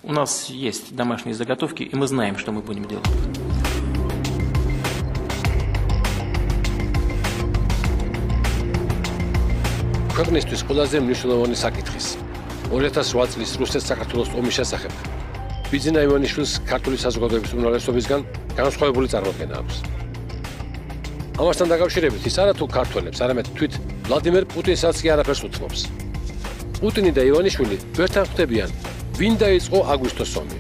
У нас есть домашние заготовки, и мы знаем, что мы будем делать. ქვეყნისთვის ყველაზე მნიშვნელოვანი საკითხის 2008 წლის რუსეთ-საქართველოს ომის შესახებ ბიძინა ივანიშვილის ქართული საზოგადოების უმრავლესობისგან განსხვავებული წარმოდგენა აქვს. ამასთან დაკავშირებით ის არა თუ ქართველებს, არამედ თვით ვლადიმერ პუტინსაც კი არაფერს უთმობს. პუტინი და ივანიშვილი ვერთან ხვდებიან, ვინ დაიწყო აგვისტოს ომი.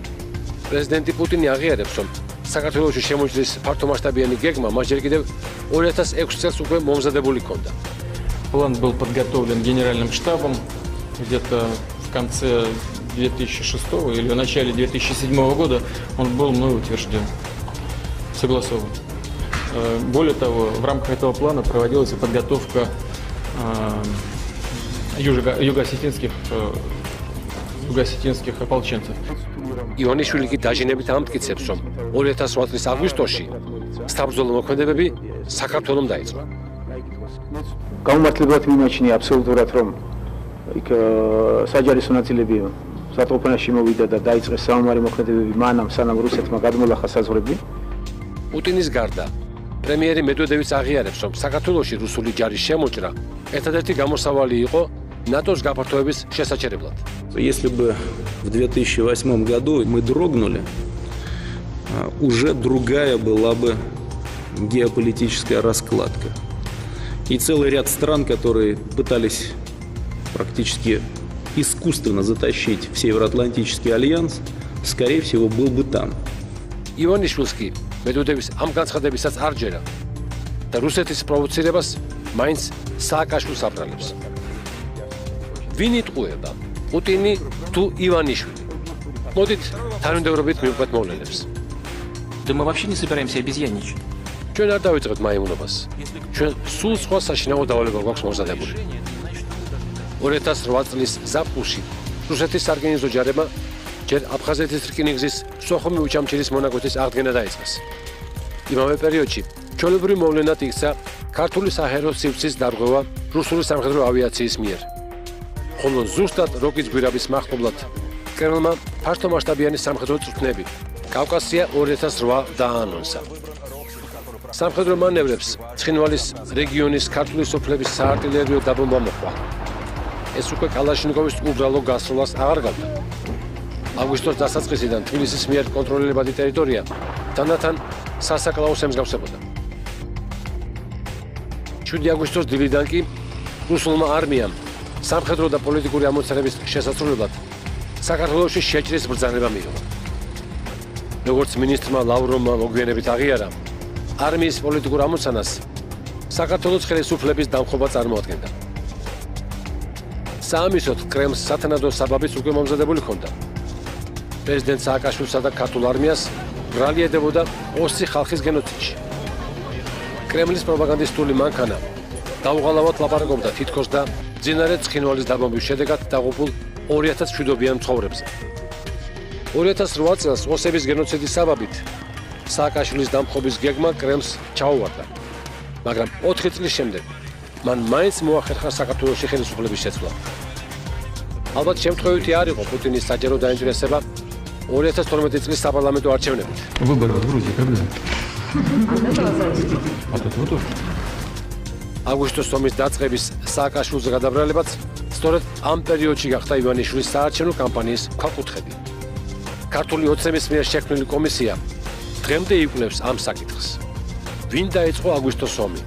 პრეზიდენტი პუტინი აღიარებს, რომ საქართველოში შემოჭრის ფართომასშტაბიანი გეგმა მას ჯერ კიდევ 2006 წელს უკვე მომზადებული ჰქონდა. План был подготовлен генеральным штабом где-то в конце 2006 или в начале 2007 года. Он был мной утвержден, согласован. Более того, в рамках этого плана проводилась и подготовка юго-осетинских ополченцев. ივანიშვილი კი დაჟინებით ამტკიცებს, რომ 2008 წლის აგვისტოში საბრძოლო მოქმედებები საქართველოს დაიწყო. გამართლებად მიმაჩნია აბსოლუტურად, რომ იქ საჯარის მონაწილეები სატყუპანაში მოვიდა და დაიწყეს საომარი მოქმედებები მანამ, სანამ რუსეთმა გადმოლახა საზღვრები. პუტინის გარდა პრემიერი მედვედევიც აღიარებს, რომ საქართველოში რუსული ჯარის შემოჭრა ერთადერთი გამოსავალი იყო ნატოს გაფართოების შესაჩერებლად. Если бы в 2008 году мы дрогнули, уже другая была бы геополитическая раскладка. И целый ряд стран, которые пытались практически искусственно затащить в Североатлантический альянс, скорее всего, был бы там. ივანიშვილს კი მედვედევის ამ განცხადებისაც არ ჯერა და რუსეთის პროვოცირებას მაინც სააკაშვილს აბრალებს. ვინ იტყუება, პუტინი თუ ივანიშვილი? მოდით თანმიმდევრობით მივყვეთ მოვლენებს. Да мы вообще не собираемся обезьянничать. ჩვენ არ დავიწყებთ მაიმუნობას. ჩვენ სულ სხვა საშინაო დავალება გვაქვს მომზადებული. 2008 წლის ზაფხულში რუსეთის სარგენიზო ჯარებმა ჯერ აფხაზეთის რკინიგზის სოხუმი უჩამჩირის მონაკვეთის აღდგენა დაიწყეს. იმავე პერიოდში ჩვეულებრივ მოვლენად იქცა ქართული საჰაერო სივრცის დარღვევა რუსული სამხედრო ავიაციის მიერ. ხოლო ზუსტად როკის გვირაბის მახლობლად კრემლმა ფართომასშტაბიანი სამხედრო წვრთნები კავკასია 2008 დააანონსა. სამხედრო მანევრებს ცხინვალის რეგიონის ქართული სოფლების საარტილერიო დაბომბვა მოჰყვა. ეს უკვე კალაშნიკოვის უბრალო გასროლას აღარ გავდა. აგვისტოს დასაწყისიდან თბილისის მიერ კონტროლირებადი ტერიტორია თანდათან სასაკლაოს ემსგავსებოდა. 7 აგვისტოს დილიდან კი რუსულმა არმიამ სამხედრო და პოლიტიკური ამოცანების შესასრულებლად საქართველოში შეჭრის ბრძანება მიიღო. როგორც მინისტრმა ლავროვმა მოგვიანებით აღიარა, არმიის პოლიტიკურ ამოცანას საქართველოს ხელისუფლების დამხობა წარმოადგენდა. საამისოდ კრემლს სათანადო საბაბიც უკვე მომზადებული ჰქონდა. პრეზიდენტ სააკაშვილსა და ქართულ არმიას ბრალი ედებოდა ოსი ხალხის გენოციდში. კრემლის პროპაგანდისტული მანქანა დაუღალავად ლაპარაკობდა თითქოს და მძინარე ცხინვალის დაბომბვის შედეგად დაღუპულ 2007-იან მცხოვრებზე. 2008 წელს ოსების გენოციდის საბაბით სააკაშვილის დამხობის გეგმა კრემლს ჩაუვარდა, მაგრამ 4 წლის შემდეგ მან მაინც მოახერხა საქართველოში ხელისუფლების შეცვლა. ალბათ შემთხვევითი არ იყო პუტინის საჯარო დაინტერესება 2012 წლის საპარლამენტო არჩევნებით. Выборы в Грузии когда? აგვისტოს ომის დაწყების სააკაშვილზე გადაბრალებაც სწორედ ამ პერიოდში გახდა ივანიშვილის საარჩევნო კამპანიის ქვაკუთხედი. ქართული ოცნების მიერ შექმნილი კომისია დღემდე იკვლევს ამ საკითხს. ვინ დაიწყო აგვისტოს ომი?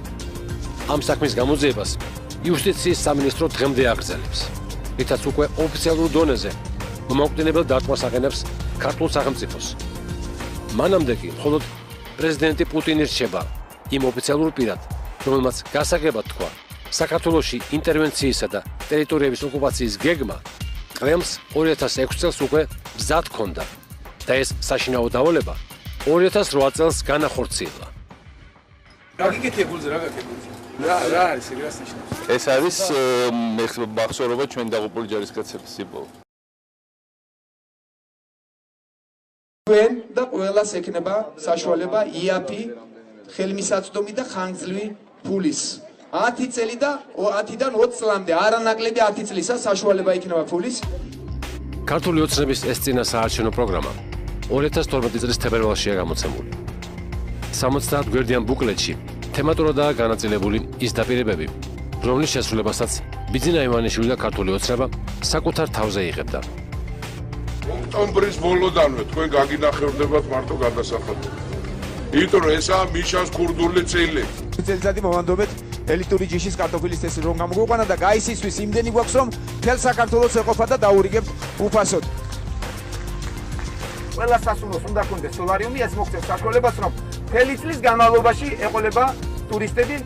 ამ საქმის გამოძიებას იუსტიციის სამინისტრო დღემდე აგრძელებს. რითაც უკვე ოფიციალურ დონეზე მომაკვდინებელ დარტყმას აყენებს ქართულ სახელმწიფოს. მანამდე კი მხოლოდ პრეზიდენტი პუტინი რჩება იმ ოფიციალურ პირად, რომელმაც გასაგებად თქვა, საქართველოში ინტერვენციისა და ტერიტორიების ოკუპაციის გეგმა კრემლს 2006 წელს უკვე მზად ჰქონდა და ეს საშინაო დავალება 2008 წელს განახორციელა. რა გიკეთე გულზე, რა გაკეთე? რა არის ეგ რა საშინაო? ეს არის მახსოვრობა ჩვენ დაღუპული ჯარისკაცების სიბო. ჩვენ და ყველას ექნება საშუალება იაფი ხელმისაწვდომი და ხანგრძლივი ფულის 10 წელი და 10-დან 20 წლამდე არანაკლები 10 წლისა საშუალება იქნება ფულის. ქართული ოცნების ეს წინა საარჩევნო პროგრამა 2012 წლის თებერვალშია გამოცემული. 70 გვერდიან ბუკლეტში თემატურადაა განაწილებული ის დაპირებები, რომლის შესრულებასაც ბიძინა ივანიშვილი და ქართული ოცნება საკუთარ თავზე იღებდა. ოქტომბრის ბოლოდანვე თქვენ გაგინახებდებათ მარტო გადასახადები. იმიტომ რომ ესაა მიშას ქურდული წილი. წელიწადი მოვანდობეთ ელიტური ჯიშის კარტოფილის წესი რომ გამოგვიყვანა და გაისისთვის იმდენი გვაქვს რომ მთელ საქართველოს ეყოფა და დაურიგებთ უფასოდ. ყველა სასულოს უნდა კონდეს სოლარიუმი, ეს მოხდეს საშუალებას რომ მთელი წლის განმავლობაში ეყოლება ტურისტები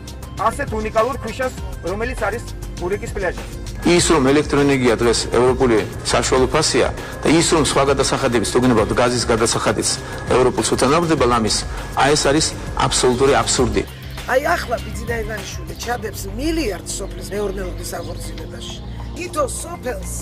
ასეთ უნიკალურ ქვიშას, რომელიც არის ურიკის პლაჟი. ის რომ ელექტროენერგია დღეს ევროპული საშუალო ფასია და ის რომ სხვა გადასახადების თუგნებავთ გაზის გადასახადიც ევროპულს უთანამდებელ ამის, აი ეს არის აბსოლუტური აბსურდი. აი ახლა ბიძინა ივანიშვილი ჩადებს მილიარდ სოფლის მეურნეობის აღორძინებაში. ითო სოფელს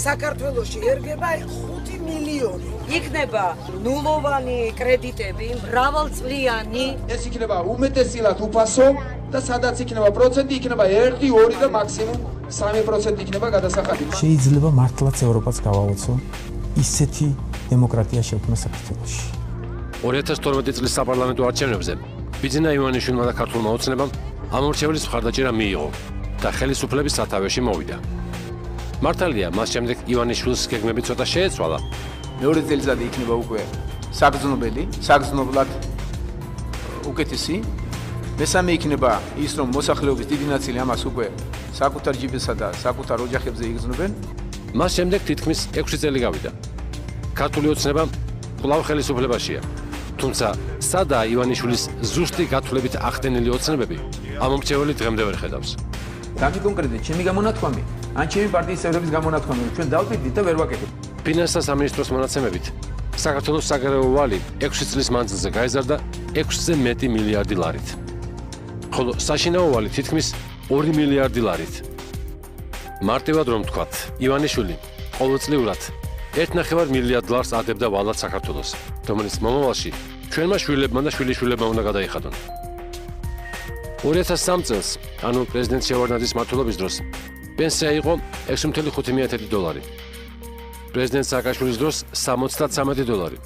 საქართველოში ერგება 5 მილიონი. იქნება ნულოვანი კრედიტები, მრავალწლიანი. ეს იქნება უმეტესილად უფასო და სადაც იქნება პროცენტი, იქნება 1, 2 და მაქსიმუმ 3% იქნება გადასახადი. შეიძლება მართლაც ევროპაც გავაოცო ისეთი დემოკრატია შექმნა საქართველოში. 2012 წლის საპარლამენტო არჩევნებზე ბიძინა ივანიშვილმა და ქართულმა ოცნებამ ამორჩევლის მხარდაჭერა მიიღო და ხელისუფლების სათავეში მოვიდა. მართალია, მას შემდეგ ივანიშვილის გეგმები ცოტა შეეცვალა. მეორე წელიწადი იქნება უკვე საგრძნობელი, საგრძნობლად უკეთესი. მესამე იქნება ის, რომ მოსახლეობის დიდი ნაწილი ამას უკვე საკუთარ ჯიბესა და საკუთარ ოჯახებზე იგრძნობენ. მას შემდეგ თითქმის 6 წელი გავიდა. ქართული ოცნება კვლავ ხელისუფლებაშია. თუმცა სადაა ივანიშვილის ზუსტი გათვლებით ახდენილი ოცნებები, ამომრჩეველი დღემდე ვერ ხედავს. დამი კონკრეტულად ჩემი გამონათქვამი, ან ჩემი პარტიის წევრების გამონათქვამი, ჩვენ დავდივდით და ვერ ვაკეთებთ. ფინანსთა სამინისტროს მონაცემებით, საქართველოს საგარეო ვალი 6 წლის მანძილზე გაიზარდა 6-ზე მეტი მილიარდი ლარით. ხოლო საშინაო ვალი თითქმის 2 მილიარდი ლარით. მარტივად რომ ვთქვათ, ივანიშვილი ყოველწლიურად 1,5 მილიარდ ლარს ადებდა ვალად საქართველოს, რომელიც მომავალში ჩვენმა შვილებმა და შვილიშვილებმა უნდა გადაიხადონ. 2003 წელს, ანუ პრეზიდენტ შევარდნაძის მმართველობის დროს, პენსია იყო $6.5 პრეზიდენტ სააკაშვილის დროს $73,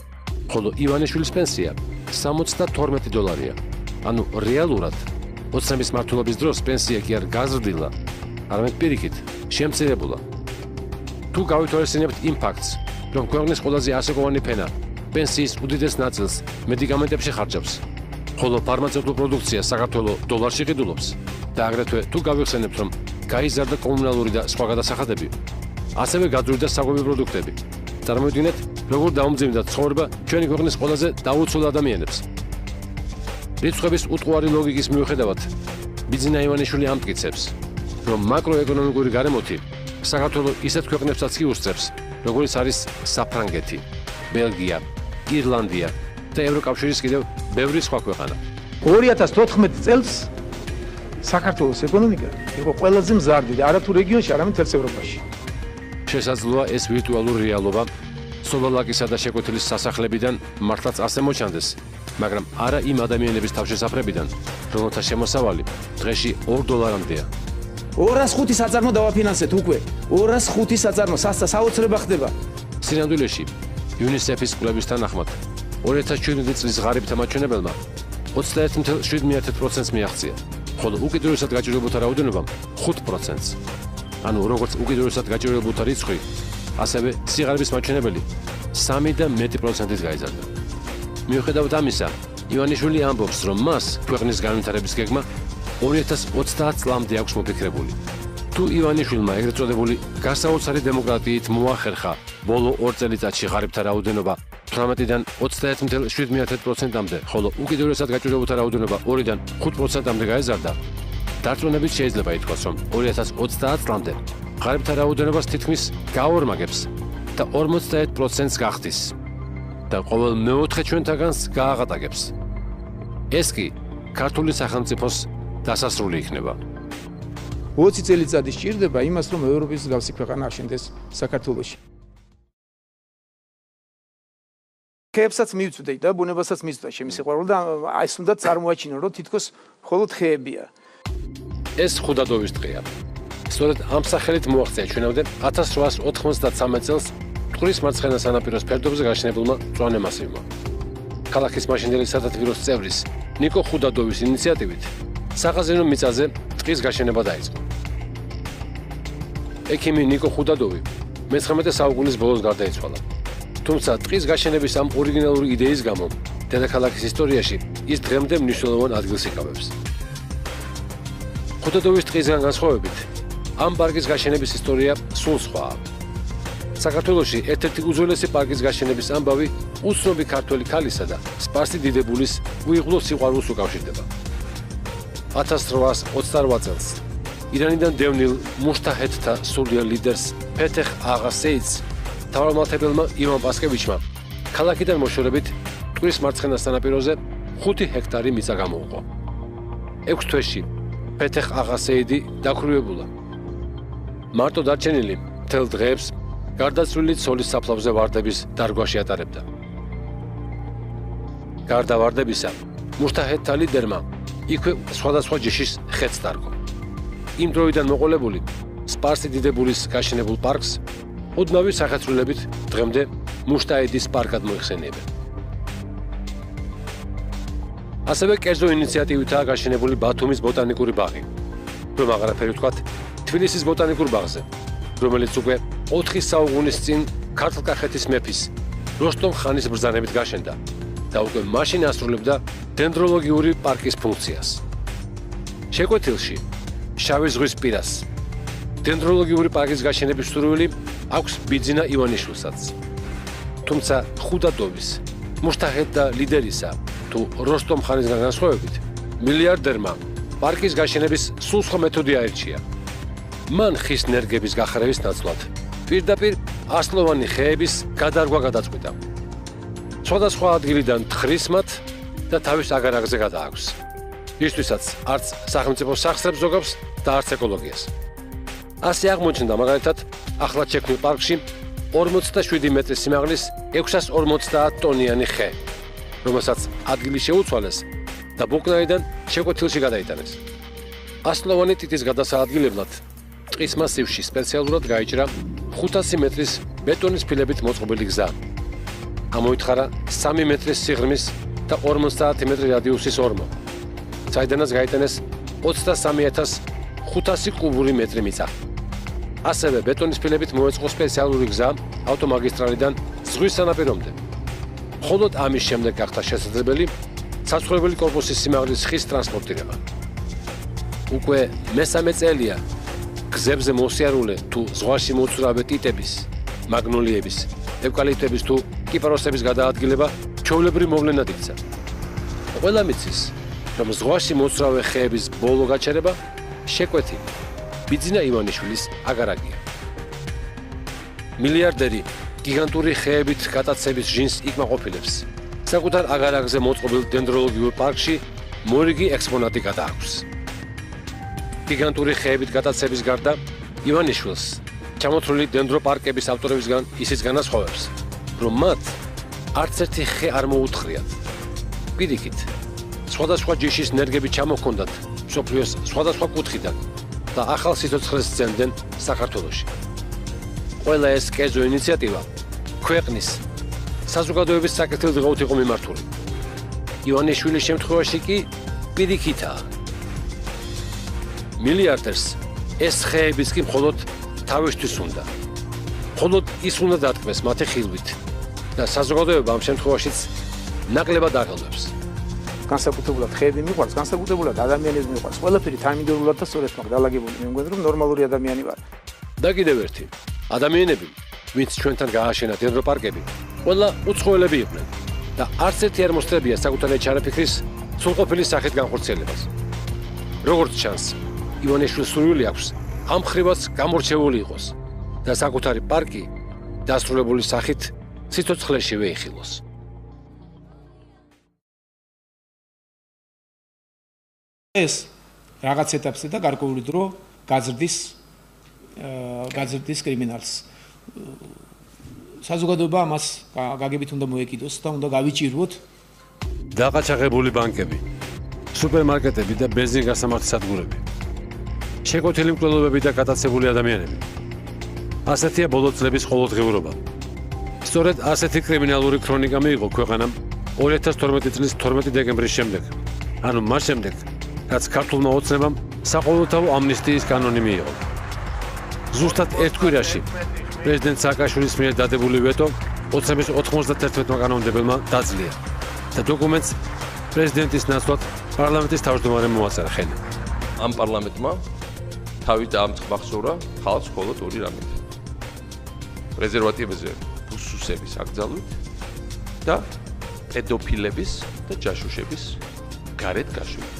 ხოლო ივანიშვილის პენსია $72. ანუ რეალურად ოცნების მმართველობის დროს პენსია კი არ გაზრდილა, არამედ პირიქით შემცირებულა. თუ გავითვალისწინებთ იმ ფაქტს, რომ ქვეყნის ყველაზე ასაკოვანი ფენა პენსიის უდიდეს ნაწილს მედიკამენტებში ხარჯავს, ხოლო ფარმაცევტულ პროდუქციას საქართველოს დოლარში ყიდულობს და აგრეთვე თუ გავიხსენებთ, რომ გაიზარდა კომუნალური და სხვა გადასახადები, ასევე გაძვირდა საკვები პროდუქტები. წარმოვიდგინეთ, როგორ დაუმძიმდა ცხოვრება ჩვენი ქვეყნის ყველაზე დაუცველ ადამიანებს. რიცხვების უტყუარი ლოგიკის მიუხედავად, ბიძინა ივანიშვილი ამტკიცებს, რომ მაკროეკონომიკური გარემოთი საქართველოს ისეთ ქვეყნებსაც კი უსწრებს, როგორიც არის საფრანგეთი, ბელგია, ირლანდია და ევროკავშირის კიდევ ბევრი სხვა ქვეყანა. 2014 წელს საქართველოს ეკონომიკა იყო ყველაზე მზარდი და არათუ რეგიონში, არამედ მთელს ევროპაში. შესაძლოა ეს ვირტუალური რეალობა სოლოლაკისა და შეკვეთილის სასახლებიდან მართლაც ასე მოჩანდეს, მაგრამ არა იმ ადამიანების თავშესაფრებიდან, რომელთა შემოსავალი დღეში $2-მდეა. 205 საწარმო დავაფინანსეთ უკვე. 205 საწარმო საოცრება ხდება. სინამდვილეში UNICEF-ის კვლევის თანახმად 2017 წლის ღარიბთა მაჩვენებელმა 21.7%-ს მიაღწია, ხოლო უკიდურესად გაჭირვებულთა რაოდენობამ 5%-ს. ანუ როგორც უკიდურესად გაჭირვებულთა რიცხვი, ასევე სიღარიბის მაჩვენებელი 3 და მეტი პროცენტით გაიზარდა. მიუხედავად ამისა, ივანიშვილი ამბობს, რომ მას ქვეყნის განვითარების გეგმა 2030 წლამდე აქვს მოფიქრებული. თუ ივანიშვილმა ეგრეთ წოდებული გასაოცარი დემოკრატიით მოახერხა ბოლო 2 წელიწადში ღარიბთა რაოდენობა 18-დან 21.7%-მდე, ხოლო უკიდურესად გაჭირვებულთა რაოდენობა 2-დან 5%-მდე გაიზარდა, დარწმუნებით შეიძლება ითქვას, რომ 2030 წლამდე ღარიბთა რაოდენობას თითქმის გაორმაგებს და 51%-ს გახდის და ყოველ მეოთხე ჩვენთაგანს გააღატაკებს. ეს კი ქართული სახელმწიფოს დასასრული იქნება. 20 წელიწადი სჭირდება იმას, რომ ევროპის მსგავსი ქვეყანა აშენდეს საქართველოში. ხეებსაც მივწვდით და ბუნებასაც მივწვდა ჩემი სიყვარული და ეს უნდა წარმოაჩინო, რომ თითქოს მხოლოდ ხეებია. ეს ხუდადოვის დღეა. სწორედ ამ სახელით მოაღწია ჩვენამდე 1893 წელს მტკვრის მარცხენა სანაპიროს ფერდობზე გაშენებულმა მწვანე მასივმა. ქალაქის მაშინდელი სათათბიროს წევრის ნიკო ხუდადოვის ინიციატივით სახაზინო მიწაზე ტყის გაშენება დაიწყო. ექიმი ნიკო ხუდადოვი მე-19 საუკუნის ბოლოს გარდაიცვალა. თუმცა ტყის გაშენების ამ ორიგინალური იდეის გამო დედაქალაქის ისტორიაში ის დღემდე მნიშვნელოვან ადგილს იკავებს. ხუდადოვის ტყისგან განსხვავებით, ამ პარკის გაშენების ისტორია სულ სხვაა. საქართველოში ერთ-ერთი უძველესი პარკის გაშენების ამბავი უცნობი ქართველი ქალისა და სპარსი დიდებულის უიღბლო სიყვარულს უკავშირდება. 1828 წელს ირანიდან დევნილ მუშტაჰედთა სულიერ ლიდერს ფეთეხ აღა სეიდს თავმჯდომარეებმა ივან პასკევიჩმა ქალაქიდან მოშორებით მტკვრის მარცხენა სანაპიროზე 5 ჰექტარი მიწა გამოუყო. 6 თვეში ფეთეხ აღა სეიდი დაქვრივებულა. მარტო დარჩენილი მთელ დღეებს გარდაცვლილი ცოლის საფლავზე ვარდების დარგვაში ატარებდა. გარდა ვარდებისა, მუშტაჰედთა ლიდერმა იქვე სხვადასხვა ჯიშის ხეთს დარგო. იმ დროიდან მოყოლებული სპარსი დიდებულის გაშენებულ პარკს ოდნავი სახეცვლილებით დღემდე მუშტაედის პარკად მოიხსენიებენ. ასევე კერძო ინიციატივითაა გაშენებული ბათუმის ბოტანიკური ბაღი, რომ აღარაფერი ვთქვათ თბილისის ბოტანიკურ ბაღზე, რომელიც უკვე 4 საუკუნის წინ ქართლ-კახეთის მეფის როსტომ ხანის ბრძანებით გაშენდა და უკვე მაშინ ასრულებდა დენდროლოგიური პარკის ფუნქციას. შეკვეთილში შავი ზღვის პირას დენდროლოგიური პარკის გაშენების სურვილი აქვს ბიძინა ივანიშვილსაც. თუმცა ხუდადოვის, მუშტაჰედთა ლიდერისა თუ როსტომ ხანისგან განსხვავებით, მილიარდერმა პარკის გაშენების სულ სხვა მეთოდი აირჩია. მან ხის ნერგების გახარების ნაცვლად პირდაპირ ასლოვანი ხეების გადარგვა გადაწყვიტა. სხვადასხვა ადგილიდან თხრის მათ და თავის აგარაკზე გადააქვს. ისთვისაც არც სახელმწიფო სახსრებს ზოგავს და არც ეკოლოგიას. ასე აღმოჩნდა მაგალითად ახლად შექმნილ პარკში 47 მეტრის სიმაღლის 650 ტონიანი ხე, რომელსაც ადგილი შეუცვალეს და ბუკნარიდან შეკვეთილში გადაიტანეს. ასლოვანი ტიტის გადასაადგილებლად ტყის მასივში სპეციალურად გაიჭრა 500 მეტრის ბეტონის ფილებით მოწყობილი გზა. ამოითხარა 3 მეტრის სიღრმის და 50 მეტრი რადიუსის ორმო, საიდანაც გაიტანეს 23,500 კუბური მეტრი მიწა. ასევე ბეტონის ფილებით მოეწყო სპეციალური გზა ავტომაგისტრალიდან ზღვის სანაპირომდე. მხოლოდ ამის შემდეგ გახდა შესაძლებელი საცხოვრებელი კორპუსის სიმაღლის ხის ტრანსპორტირება. უკვე მესამე წელია გზებზე მოსიარულე თუ ზღვაში მოცურავე ტიტების, მაგნოლიების, ევკალიპტების თუ კიპაროსების გადაადგილება ჩვეულებრივ მოვლენად იქცა. ყველა მიცის, რომ ზღვაში მოცურავე ხეების ბოლო გაჩერება შეკვეთილი ბიძინა ივანიშვილის აგარაკია. მილიარდერი გიგანტური ხეებით გატაცების ჟინს იკმაყოფილებს. საკუთარ აგარაკზე მოწყობილ დენდროლოგიურ პარკში მორიგი ექსპონატი გადააქვს. გიგანტური ხეებით გატაცების გარდა ივანიშვილს ჩამოთვლილი დენდროპარკების ავტორებისგან ისიც განასხვავებს, რომ მათ არც ერთი ხე არ მოუთხრიათ. პირიქით, სხვადასხვა ჯიშის ნერგები ჩამოჰქონდათ მსოფლიოს სხვადასხვა კუთხიდან და ახალ სიცოცხლეს სცემდნენ საქართველოში. ყველა ეს კერძო ინიციატივა ქვეყნის საზოგადოების საკეთილდღეოდ იყო მიმართული. ივანიშვილის შემთხვევაში კი პირიქითაა. მილიარდერს ეს ხეებიც კი მხოლოდ თავისთვის უნდა. მხოლოდ ის უნდა დათქმეს მათი ხილვით და საზოგადოება ამ შემთხვევაშიც ნაკლებად აღელვებს. განსაკუთრებულად ხეები მიყვარს, განსაკუთრებულად ადამიანები მიყვარს. ყველაფერი თანმიმდევრულად და სწორედ მაგ დალაგებული. მე მგონი რომ ნორმალური ადამიანი ვარ. და კიდევ ერთი, ადამიანები, ვინც ჩვენთან გააშენა დენდროპარკები, ყველა უცხოელები იყვნენ და არც ერთი არ მოსწრებია საკუთარი ჩარაფიქრის სრულყოფილი სახით განხორციელებას. როგორც ჩანს, ივანიშვილს სურვილი აქვს ამ ხრივაც გამორჩეული იყოს და საკუთარი პარკი დასრულებული სახით სიცოცხლეში ვეიხილოს. ეს რაღაც ეტაპზე და გარკვეული დრო გაძრდის კრიმინალს. საზოგადოება ამას გაგებით უნდა მოეკიდოს და უნდა გავიჭიროთ. დაყაჩაღებული ბანკები, სუპერმარკეტები და ბენზინგასამართი სადგურები. შეკვეთილი მკვლელობები და გატაცებული ადამიანები. ასეთია ბოლო წლების ყოველდღიურობა. სწორედ ასეთი კრიმინალური ქრონიკა მიიღო ქვეყანამ 2012 წლის 12 დეკემბრის შემდეგ. ანუ მას შემდეგ, რაც ქართულმა ოცნებამ საყოველთაო ამნისტიის კანონი მიიღო. ზუსტად ერთ კვირაში პრეზიდენტ სააკაშვილის მიერ დადებული ვეტო ოცნების 91-მა კანონმდებელმა დაძლია და დოკუმენტს პრეზიდენტის ნაცვლად პარლამენტის თავმჯდომარემ მოაწერა ხელი. ამ პარლამენტმა თავი დაამტყბახსოვრა ხალხს მხოლოდ ორი რამით. პრეზერვატივებზე უსუსების აკრძალვით და პედოფილების და ჯაშუშების გარეთ გაშვით.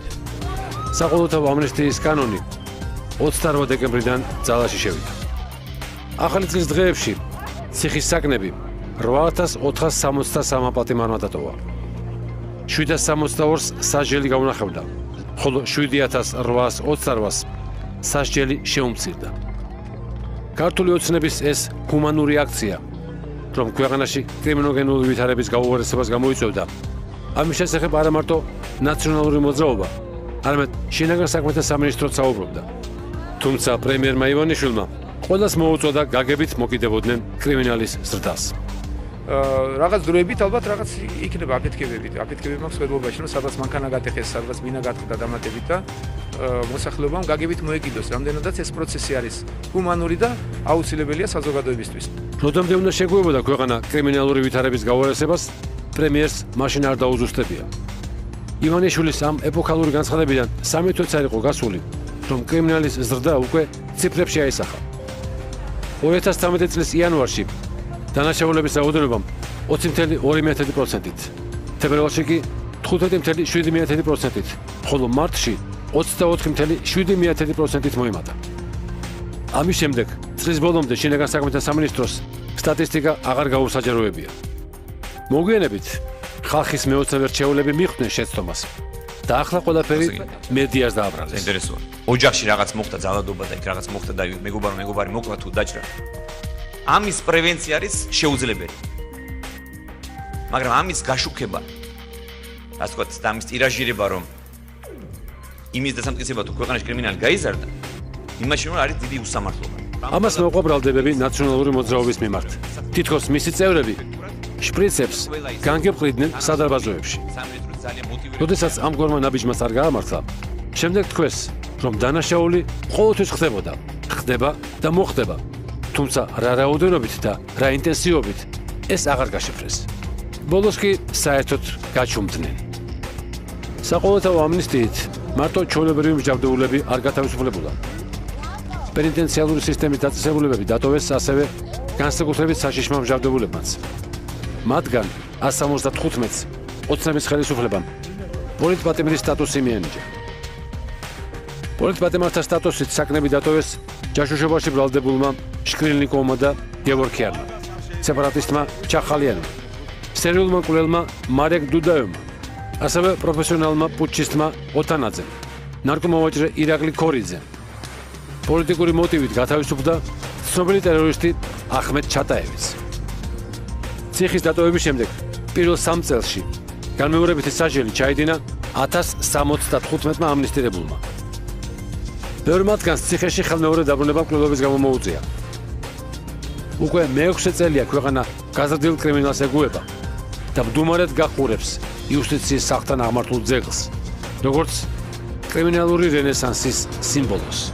საყოველთაო ამნისტიის კანონი 28 დეკემბრიდან ძალაში შევიდა. ახალი წლის დღეებში ციხის საკნები 8463 პატიმარმა დატოვა. 762-ს სასჯელი გაუნახავდა, ხოლო 7828-ს სასჯელი შეუმცირდა. ქართული ოცნების ეს ჰუმანური აქცია, რომ ქვეყანაში კრიმინოგენული ვითარების გაუღარესებას გამოიწვევდა, ამის შესახებ არა მარტო ნაციონალური მოძრაობა, არამედ შინაგან საქმეთა სამინისტროც საუბრობდა. თუმცა პრემიერმა ივანიშვილმა ყველას მოუწოდა გაგებით მოკიდებოდნენ კრიმინალის ზრდას. რაღაც დროებით ალბათ რაღაც იქნება აფეთქებები მაქვს სვედობაში, რომ სადაც მანქანა გატეხეს, სადაც მინა გატყდა დამატებით და მოსახლეობამ გაგებით მოეკიდოს. რამდენადაც ეს პროცესი არის ჰუმანური და აუცილებელია საზოგადოებისთვის. როდემდე უნდა შეგუებოდა ქვეყანა კრიმინალური ვითარების გაუღარესებას, პრემიერს მაშინ არ დაუზუსტებია. ივანიშვილის ამ ეპოქალური განცხადებიდან 3 თვეც არ იყო გასული, რომ კრიმინალის ზრდა უკვე ციფრებში აისახა. 2013 წლის იანვარში დანაშაულების რაოდენობამ 20.2%-ით, თებერვალში კი 15.7%-ით, ხოლო მარტში 24.7%-ით მოიმატა. ამის შემდეგ წლის ბოლომდე შინაგან საქმეთა სამინისტროს სტატისტიკა აღარ გაუსაჯაროებია. მოგვიანებით ხალხის მეოცნებერ რჩეულები მიხვდნენ შეცდომას და ახლა ყველაფერი მედიას დააბრალეს. ინტერესოა. ოჯახში რაღაც მოხდა ძალადობა და იქ რაღაც მოხდა და მეგობარი მოკლა თუ დაჭრა. ამის პრევენცია არის შეუძლებელი. მაგრამ ამის გაშუქება, ასე ვთქვათ, და ამის ტირაჟირება, რომ იმის დასამტკიცება თუ ქვეყანაში კრიმინალი გაიზარდა, იმაში რომ არის დიდი უსამართლობა. ამას მოყვა ბრალდებები ნაციონალური მოძრაობის მიმართ. თითქოს მისი წევრები შპრიცებს განგებყრიდნენ სადარბაზოებში. როდესაც ამგვარმა ნაბიჯმაც არ გაამართლა, შემდეგ თქვეს, რომ დანაშაული ყოველთვის ხდება და მოხდება. თუმცა რა რაოდენობით და რა ინტენსივობით ეს აღარ გაშიფრეს. ბოლოს კი საერთოდ გაჩუმდნენ. საყოველთაო ამნისტიით მარტო ჩვეულებრივი მსჯავრდებულები არ გათავისუფლებულა. პენიტენციალური სისტემის დაწესებულებები დატოვეს ასევე განსაკუთრებით საშიშმა მსჯავრდებულებმაც. მათგან 175-ს ოცნების ხელისუფლებამ პოლიტპატიმრის სტატუსი მიენიჭა. პოლიტპატიმართა სტატუსით საკნები დატოვეს ჯაშუშობაში ბრალდებულმა შკრილნიკოვმა და გევორქიანმა, სეპარატისტმა ჩახალიანმა, სერიულმა მკვლელმა მარეკ დუდაევმა, ასევე პროფესიონალმა პუტჩისტმა ოტანაძემ, ნარკომოვაჭრე ირაკლი ქორიძემ. პოლიტიკური მოტივით გათავისუფლდა ცნობილი ტერორისტი ახმედ ჩატაევიც. ციხის დატოვების შემდეგ პირველ 3 წელში განმეორებითი სასჯელი ჩაიდინა 1075-მა ამნისტირებულმა. ბევრი მათგანს ციხეში ხელმეორე დაბრუნება მკვლელობის გამო მოუწია. უკვე მე-6 წელია ქვეყანა გაზრდილ კრიმინალს ეგუება და მდუმარედ გაყურებს იუსტიციის სახლთან აღმართულ ძეგლს, როგორც კრიმინალური რენესანსის სიმბოლოს.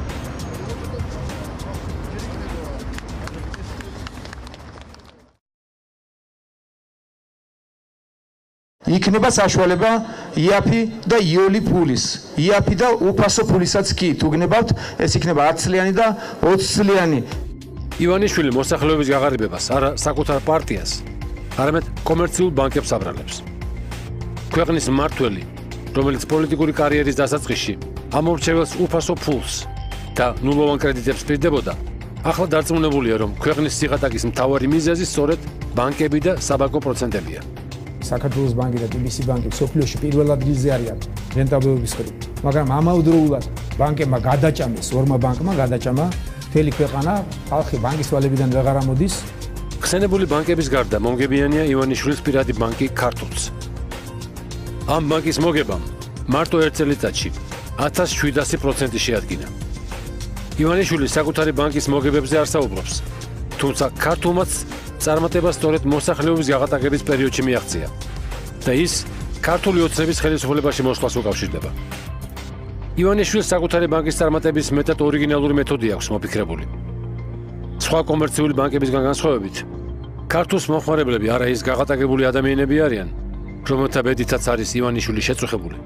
იქნება საშუალება იაფი და იოლი ფულის, იაფი და უფასო ფულისაც კი თუ გნებავთ, ეს იქნება 10 წლიანი და 20 წლიანი. ივანიშვილი მოსახლეობის გაღარიბებას არა საკუთარ პარტიას, არამედ კომერციულ ბანკებს აბრალებს. ქვეყნის მმართველი, რომელიც პოლიტიკური კარიერის დასაწყისში ამორჩეველს უფასო ფულს და ნულოვან კრედიტებს პირდებოდა, ახლა დარწმუნებულია, რომ ქვეყნის სიღატაკის მთავარი მიზეზი სწორედ ბანკები და საბანკო პროცენტებია. საქართველოს ბანკი და TBC ბანკი სოფლიოში პირველ ადგილზე არიან რენტაბილობის მხრივ. მაგრამ ამავდროულად ბანკებმა გადაჭამეს, ორმა ბანკმა გადაჭამა მთელი ქვეყანა, ხალხი ბანკის ვალებიდან ვეღარ ამოდის. ხსენებული ბანკების გარდა მომგებიანია ივანიშვილის პირადი ბანკი ქართულს. ამ ბანკის მოგებამ მარტო ერთ წელიწადში 1700% შეადგინა. ივანიშვილი საკუთარი ბანკის მოგებებზე არ საუბრობს, თუმცა ქართულმაც წარმატება სწორედ მოსახლეობის გაღატაკების პერიოდში მიაღწია და ის ქართული ოცნების ხელისუფლებაში მოსვლას უკავშირდება. ივანიშვილს საკუთარი ბანკის წარმატების მეტად ორიგინალური მეთოდი აქვს მოფიქრებული. სხვა კომერციული ბანკებისგან განსხვავებით, ქართულს მომხმარებლები არა ის გაღატაკებული ადამიანები არიან, რომელთა ბედითაც არის ივანიშვილი შეწუხებული.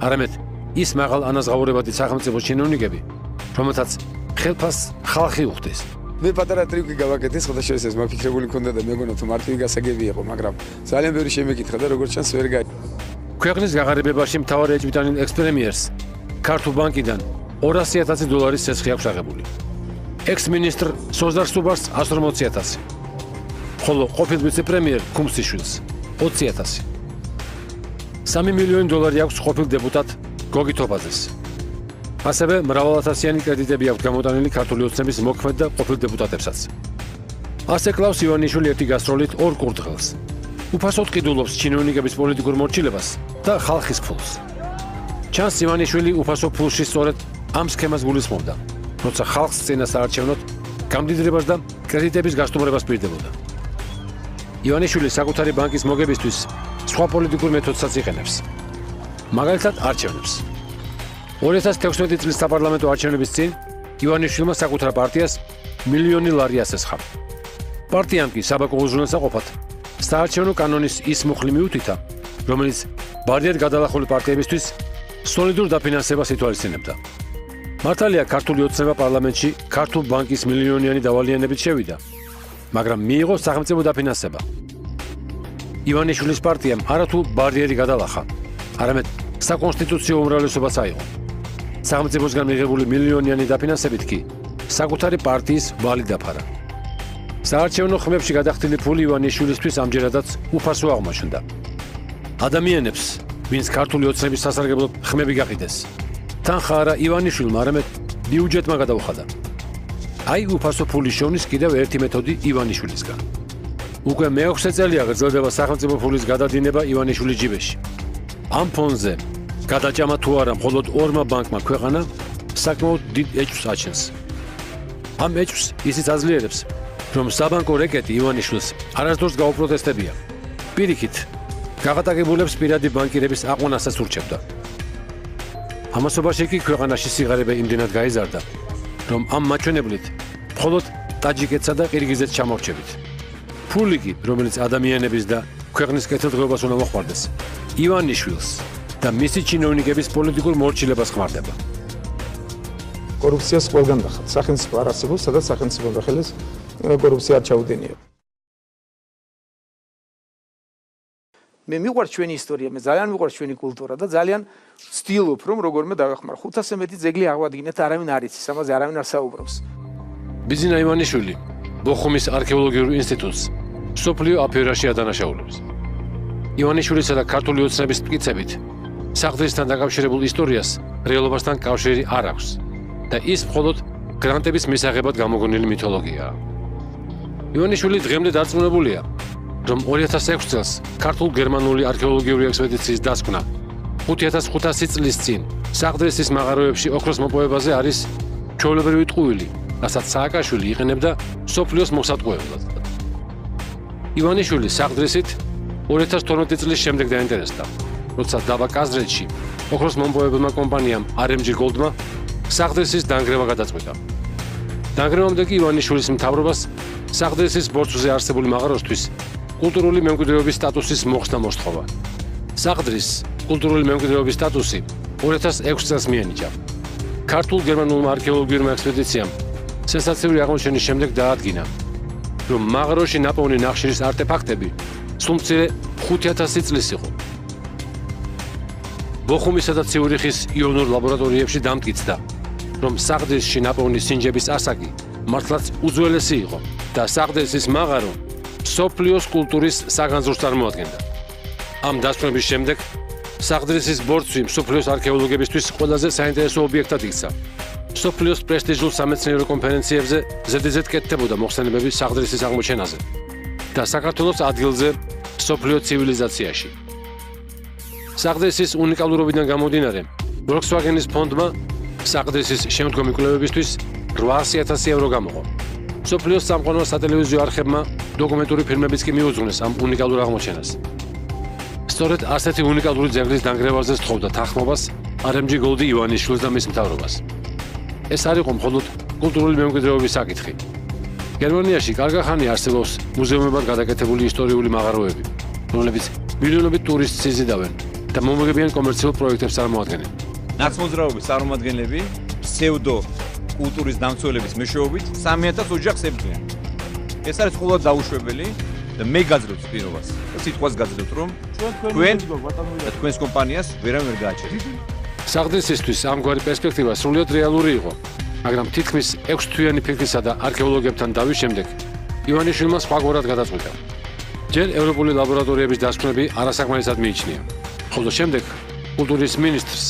არამედ ის მაღალ ანაზღაურებადი სახელმწიფო ჩინოვნიკები, რომელთაც ხელფასს ხალხი უხდის. მე პატარა ტრიუკი გავაკეთე, სხვადასხვა ეს მოფიქრებული მქონდა და მეგონა თუ მარტივი გასაგები იყო, მაგრამ ძალიან ბევრი შემეკითხა და როგორც ჩანს ვერ გაი. ქვეყნის გაღარიბებაში მთავარი ეჭვმიტანილ ექსპრემიერს ქართულ ბანკიდან $200,000 ცეცხლი აქვს აღებული. ექს-მინისტრ სოზარ სუბარს $180,000. ხოლო ყოფილ ვიცე-პრემიერ ქუმსიშვილს $20,000. $3 მილიონი აქვს ყოფილ დეპუტატ გოგი თოფაძეს. ასევე მრავალათასიანი კრედიტები აქვს გამოტანილი ქართული ოცნების მოქმედ და ყოფილ დეპუტატებსაც. ასე კლავს ივანიშვილი ერთი გასტროლით ორ კურდღელს. უფასოდ ყიდულობს ჩინოვნიკების პოლიტიკურ მორჩილებას და ხალხის ფულს. ჩანს ივანიშვილი უფასო ფულში სწორედ ამ სქემას გულისხმობდა, როცა ხალხს წინა საარჩევნოდ გამდიდრებას და კრედიტების გასტუმრებას პირდებოდა. ივანიშვილი საკუთარი ბანკის მოგებისთვის სხვა პოლიტიკურ მეთოდსაც იყენებს. მაგალითად არჩევნებს. 2016 წლის საპარლამენტო არჩევნების წინ ივანიშვილმა საკუთარ პარტიას $1 მილიონი ასესხა. პარტიამ კი საბაკო უზრუნველსაყოფად საარჩევნო კანონის ის მუხლი მიუთითა, რომელიც ბარიერ გადალახული პარტიებისთვის სოლიდურ დაფინანსებას ითვალისწინებდა. მართალია ქართული ოცნება პარლამენტში ქართულ ბანკის მილიონიანი დავალიანებით შევიდა, მაგრამ მიიღო სახელმწიფო დაფინანსება. ივანიშვილის პარტიამ არათუ ბარიერი გადალახა, არამედ საკონსტიტუციო უმრავლესობაც აიღო. სახელმწიფოსგან მიღებული მილიონიანი დაფინანსებით კი საკუთარი პარტიის ვალი დაფარა. საარჩევნო ხმებში გადახდილი ფული ივანიშვილისთვის ამჯერადაც უფასო აღმოჩნდა. ადამიანებს, ვინც ქართული ოცნების სასარგებლოდ ხმები გაყიდეს, თანხა არა ივანიშვილმა, არამედ ბიუჯეტმა გადაუხადა. აი უფასო ფულის შოვნის კიდევ ერთი მეთოდი ივანიშვილისგან. უკვე მეექვსე წელია გრძელდება სახელმწიფო ფულის გადადინება ივანიშვილის ჯიბეში. ამ ფონზე გადაჭამა თუ არა მხოლოდ ორმა ბანკმა ქვეყანა საკმაოდ დიდ ეჭვს აჩენს. ამ ეჭვს ისიც აძლიერებს, რომ საბანკო რეკეტი ივანიშვილს არასდროს გაუპროტესტებია. პირიქით, გაღატაკებულებს პირადი ბანკირების აყვანასაც ურჩევდა. ამასობაში კი ქვეყანაში სიღარიბე იმდენად გაიზარდა, რომ ამ მაჩვენებლით მხოლოდ ტაჯიკეთსა და ყირგიზეთს ჩამორჩებით. ფული კი, რომელიც ადამიანების და ქვეყნის კეთილდღეობას უნდა მოხმარდეს, ივანიშვილს და მისი ჩინოვნიკების პოლიტიკურ მორჩილებას ხმარდება. კორუფციას ყველგან დახართ. სახელმწიფო არ არსებობს, სადაც სახელმწიფო ხელს კორუფცია არ ჩაუდენია. მე მიყვარს ჩვენი ისტორია, მე ძალიან მიყვარს ჩვენი კულტურა და ძალიან ვცდილობ, რომ როგორმე დავეხმარ. 500-ზე მეტი ძეგლი აღვადგინეთ, არავინ არ იცის, ამაზე არავინ არ საუბრობს. ბიზინა ივანიშვილი ბოხუმის არქეოლოგიურ ინსტიტუტს მსოფლიო აფერაში ადანაშაულებს. ივანიშვილისა და ქართული ოცნების მტკიცებით, საყდრისთან დაკავშირებულ ისტორიას რეალობასთან კავშირი არ აქვს და ის მხოლოდ გრანტების მისაღებად გამოგონილი მითოლოგიაა. ივანიშვილი დღემდე დარწმუნებულია, რომ 2006 წელს ქართულ-გერმანული არქეოლოგიური ექსპედიციის დასკვნა 5500 წლის წინ საყდრისის მაღაროებში ოქროს მოპოვებაზე არის ჩვეულებრივი ტყუილი, რასაც სააკაშვილი იყენებდა სოფლიოს მოსატყუებლად. ივანიშვილი საყდრისით 2012 წლის შემდეგ დაინტერესდა, როცა დაბა კაზრეთში ოქროს მომპოვებელმა კომპანიამ RMG Gold-მა საყდრისის დანგრევა გადაწყვიტა. დანგრევამდე კი ივანიშვილის მთავრობას საყდრისის ბორცვზე არსებული მაღაროსთვის კულტურული მემკვიდრეობის სტატუსის მოხსნა მოსთხოვა. საყდრის კულტურული მემკვიდრეობის სტატუსი 2006 წელს მიენიჭა. ქართულ-გერმანულმა არქეოლოგიურმა ექსპედიციამ სენსაციური აღმოჩენის შემდეგ დაადგინა, რომ მაღაროში ნაპოვნი ნახშირის არტეფაქტები სულ მცირე 5000 წლის იყო. ბოხუმისა და ციურიხის იონურ ლაბორატორიებში დამტკიცდა, რომ საყდრისში ნაპოვნი სინჯების ასაკი მართლაც უძველესი იყო და საყდრისის მაღარო სოფლიოს კულტურის საგანძურს წარმოადგენდა. ამ დასკვნების შემდეგ საყდრისის ბორცვი სოფლიოს არქეოლოგებისთვის ყველაზე საინტერესო ობიექტად იქცა. სოფლიოს პრესტიჟულ სამეცნიერო კონფერენციებზე ზედიზედ კეთდებოდა მოხსენებები საყდრისის აღმოჩენაზე და საქართველოს ადგილზე სოფლიო ცივილიზაციაში. საყდრისის უნიკალურობიდან გამომდინარე, Volkswagen-ის ფონდმა საყდრისის შემდგომი კვლევებისთვის €800,000 გამოყო. სოფლიოს სამყარო სატელევიზიო არხებმა დოკუმენტური ფილმებიც კი მიუძღვნეს ამ უნიკალურ აღმოჩენას. სწორედ ასეთი უნიკალური ძეგლის დანგრევაზე სთხოვდა თანხმობას RMG Gold ივანიშვილს და მის მთავრობას. ეს არ იყო მხოლოდ კულტურული მემკვიდრეობის საკითხი. გერმანიაში კარგა ხანი არსებობს მუზეუმებად გადაკეთებული ისტორიული მაღაროები, რომლებიც მილიონობით ტურისტს იზიდავენ და მომგებიან კომერციულ პროექტებს წარმოადგენენ. ნაცმოძრაობის წარმომადგენლები ფსევდო კულტურის დამცველების მეშვეობით 3000 ოჯახს ებრძვიან. ეს არის ყოველდღე დაუშვებელი და მე გაძლევთ პირობას. სიტყვას გაძლევთ, რომ თქვენ და თქვენს კომპანიას ვერავინ ვერ გააჩერეთ. საღდრისისთვის ამგვარი პერსპექტივა სრულიად რეალური იყო, მაგრამ თითქმის 6 თვიანი ფიქრისა და არქეოლოგებთან დავის შემდეგ ივანიშვილმა სხვაგვარად გადაწყვიტა. ჯერ ევროპული ლაბორატორიების დასკვნები არასაკმარისად მიიჩნია, ხოლო შემდეგ კულტურის მინისტრს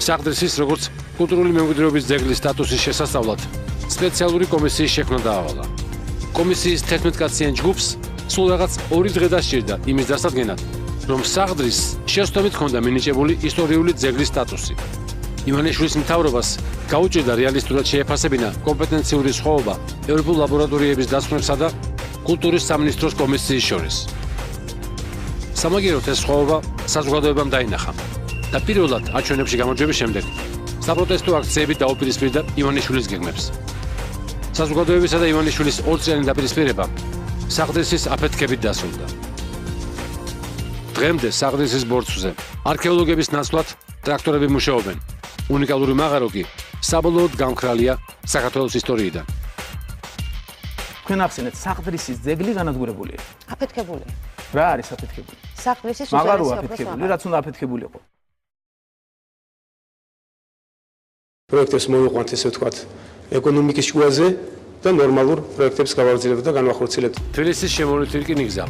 საღდრისის როგორც კულტურული მემკვიდრეობის ძეგლის სტატუსის შესასწავლად სპეციალური კომისიის შექმნა დაავალა. კომისიის 11 კაციან ჯგუფს სულ რაღაც 2 დღე დასჭირდა იმის დასადგენად, რომ საღდრის შეცდომით ჰქონდა მინიჭებული ისტორიული ძეგლის სტატუსი. ივანიშვილის მთავრობას გაუჭირდა რეალისტურად შეეფასებინა კომპეტენციური სხვაობა ევროპულ ლაბორატორიების დასკვნებსა და კულტურის სამინისტროს კომისიის შორის. სამაგიეროდ ეს სხვაობა საზოგადოებამ დაინახა და პირველად აჩვენებში გამარჯვების შემდეგ საპროტესტო აქციები დაუპირისპირდა ივანიშვილის გეგმებს. საზოგადოებისა და ივანიშვილის ორწლიანი დაპირისპირება საღდრისის აფეთქებით დასრულდა. დღემდე საღდრისის ბორცვზე არქეოლოგების ნაცვლად ტრაქტორები მუშაობენ. უნიკალური მაღარო კი საბოლოოდ გამქრალია საქართველოს ისტორიიდან. თქვენ ახსენეთ საღდრისის ძეგლი განადგურებულია. აფეთქებული. რა არის აფეთქებული? საღდრისის მაღარო აფეთქებული, რაც უნდა აფეთქებულიყო. პროექტებს მოვიყვანთ ესე ვთქვათ ეკონომიკის შუაზე და ნორმალურ პროექტებს გავაგრძელებთ და განვახორციელებთ. თბილისის შემოვლითი რკინიგზა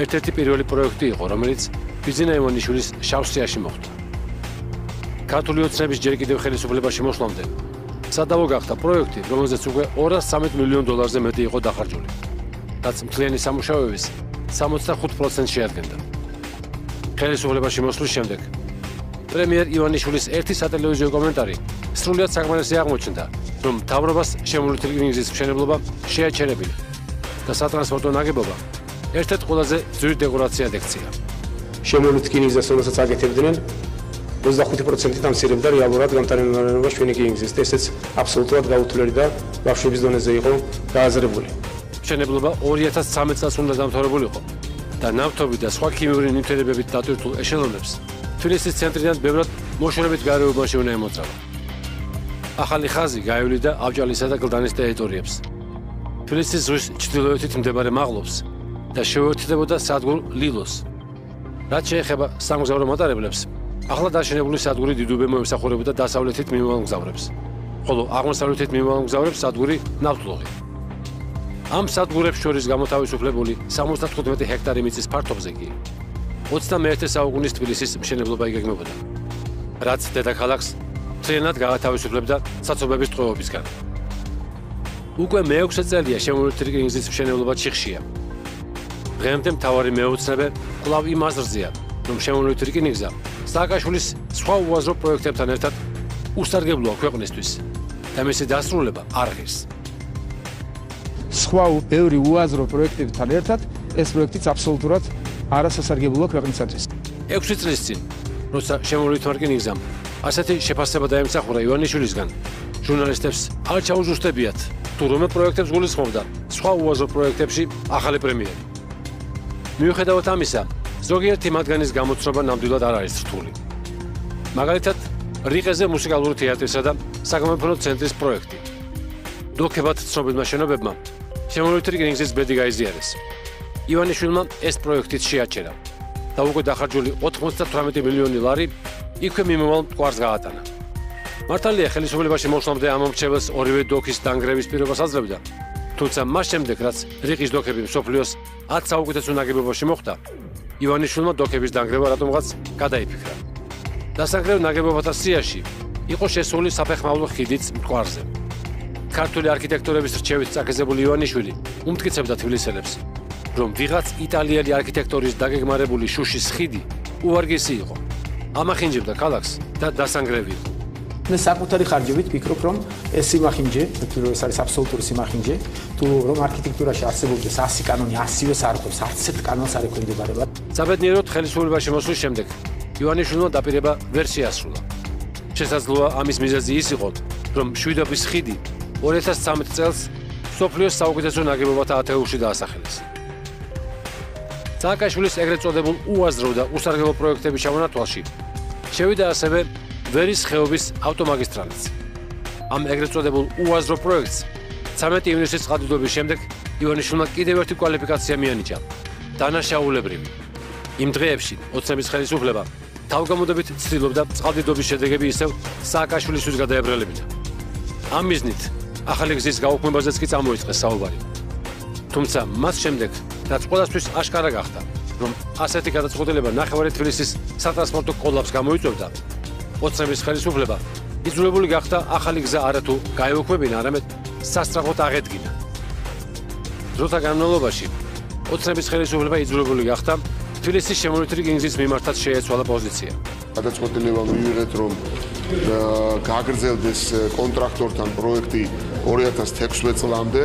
ერთ-ერთი პირველი პროექტი იყო, რომელიც ბიძინა ივანიშვილის შავსიაში მოხდა. ქართული ოცნების ჯერ კიდევ ხელისუფლებაში მოსვლამდე სადავო გახდა პროექტი, რომელზეც უკვე 213 მილიონ დოლარზე მეტი იყო დახარჯული, რაც მთლიანი სამუშაოების 65% შეადგენდა. ხელისუფლებაში მოსვლის შემდეგ პრემიერ ივანიშვილის ერთი სატელევიზიო კომენტარი სრულიად საკმარისი აღმოჩნდა, რომ მთავრობას შემოვლითი რკინიგზის მშენებლობა შეაჩერებინა და სატრანსპორტო ნაგებობა ერთ-ერთ ყველაზე ძვირ დეკორაციად ექცია. შემოვლითი რკინიგზას რომელსაც აკეთებდნენ 25% დამცირებდა რეალურად გამტარებულებას ჩვენი რკინიგზის და ესეც აბსოლუტურად გაუთვლელი და ბავშვების დონეზე იყო გააზრებული. მშენებლობა 2013 წელს უნდა დამთავრებულიყო და ნავთობი და სხვა ქიმიური ნივთიერებებით დატვირთულ ეშელონებს თბილისის ცენტრიდან ბევრად მოშორებით გარეუბანში უნდა ემოძრავა. ახალი ხაზი გაევლიდა ავჭალისა და გლდანის ტერიტორიებს. თბილისის ზღვის ჩრდილოეთით მდებარე მაღლობს და შეუერთდებოდა სადგურ ლილოს. რაც შეეხება სამგზავრო მატარებლებს, ახლა დაშენებული სადგური დიდუბე მოემსახურებოდა დასავლეთით მიმავალ მგზავრებს, ხოლო აღმოსავლეთით მიმავალ მგზავრებს სადგური ნავთლუღი. ამ სადგურებს შორის გამოთავისუფლებული 75 ჰექტარი მიწის ფართობზე კი 21 საუკუნის თბილისის მშენებლობა იგეგმებოდა, რაც დედაქალაქს მთლიანად გაათავისუფლებდა საცობების ტყვეობისგან. უკვე მე-6 წელია შემოვლითი რკინიგზის მშენებლობა ჩიხშია. დღემდე მთავარი მეოცნებე კვლავ იმ აზრზეა, რომ შემოვლითი რკინიგზა სააკაშვილის სხვა უაზრო პროექტებთან ერთად უსარგებლოა ქვეყნისთვის და მისი დასრულება არ ღირს. სხვა ბევრი უაზრო პროექტებთან ერთად ეს პროექტიც აბსოლუტურად არასასარგებლოა ქვეყნისათვის. 6 წლის წინ, როცა შემოვლითი რკინიგზამ ასეთი შეფასება დაემსახურა ივანიშვილისგან, ჟურნალისტებს არ ჩაუზუსტებიათ, თუ რომელ პროექტებს გულისხმობდა სხვა უაზრო პროექტებში ახალი პრემიერი. მიუხედავად ამისა, ზოგიერთი მათგანის გამოცნობა ნამდვილად არ არის რთული. მაგალითად, რიყეზე მუსიკალური თეატრისა და საგამოფენო ცენტრის პროექტი. დოქებად ცნობილმა შენობებმა შემოვლითი რკინიგზის ბედი გაიზიარეს. ივანიშვილმა ეს პროექტიც შეაჩერა და უკვე დახარჯული 98 მილიონი ლარი იქვე მიმავალ მტკვარს გაატანა. მართალია ხელისუფლებაში მოსვლამდე ამ მომრჩეველს ორივე დოქის დანგრევის პირობას აძლევდა, თუმცა მას შემდეგ, რაც რიყის დოქები მსოფლიოს 10 საუკეთესო ნაგებობაში მოხვდა, ივანიშვილმა დოქების დანგრევა რატომღაც გადაიფიქრა. დასანგრევ ნაგებობათა სიაში იყო შესული საფეხმავლო ხიდიც მტკვარზე. ქართული არქიტექტორების რჩევით წაკისებული ივანიშვილი უმტკიცებდა თბილისელებს, რომ ვიღაც იტალიელი არქიტექტორის დაგეგმარებული შუშის ხიდი უვარგესი იყო. ამახინჯებდა ქალაქს და დასანგრევი იყო. მე საკუთარი ხარჯებით ვფიქრობ, რომ ეს სიმახინჯე, ეს არის აბსოლუტური სიმახინჯე, თუ რომ არქიტექტურაში არსებობდეს 100 კანონი 100-ს არ ყოფს, არც ერთ კანონს არ ექვემდებარება. საბედნიეროდ ხელისუფლებაში მოსვლის შემდეგ ივანიშვილმა დაპირება ვერ შეასრულა. შესაძლოა ამის მიზეზი ის იყო, რომ მშვიდობის ხიდი 2013 წელს სოფლიოს საუკეთესო ნაგებობათა ათეულში დაასახელეს. სააკაშვილის ეგრეთ წოდებულ უაზრო და უსარგებლო პროექტების ჩამონათვალში შევიდა ასევე ვერის ხეობის ავტომაგისტრალიც. ამ ეგრეთ წოდებულ უაზრო პროექტს 13 ივნისის წყალდიდობის შემდეგ ივანიშვილმა კიდევ ერთი კვალიფიკაცია მიანიჭა დანაშაულებრივი. იმ დღეებში ოცნების ხელისუფლება თავგამოდებით ცდილობდა წყალდიდობის შედეგები ისევ სააკაშვილისთვის გადაებრალებინა. ამ მიზნით ახალი გზის გაუქმებაზეც კი წამოიწყეს საუბარი. თუმცა მას შემდეგ რაც ყველასთვის აშკარა გახდა, რომ ასეთი გადაწყვეტილება ნახევარი თბილისის სატრანსპორტო კოლაფს გამოიწვევდა, ოცნების ხელისუფლება იძულებული გახდა ახალი გზა არათუ გაეუქმებინა, არამედ სასწრაფოდ აღედგინა. დროთა განმავლობაში ოცნების ხელისუფლება იძულებული გახდა თბილისის შემოვლითი რიგინგზის მიმართაც შეეცვალა პოზიცია. გადაწყვეტილება მივიღეთ, რომ გაგრძელდეს კონტრაქტორთან პროექტი 2016 წლამდე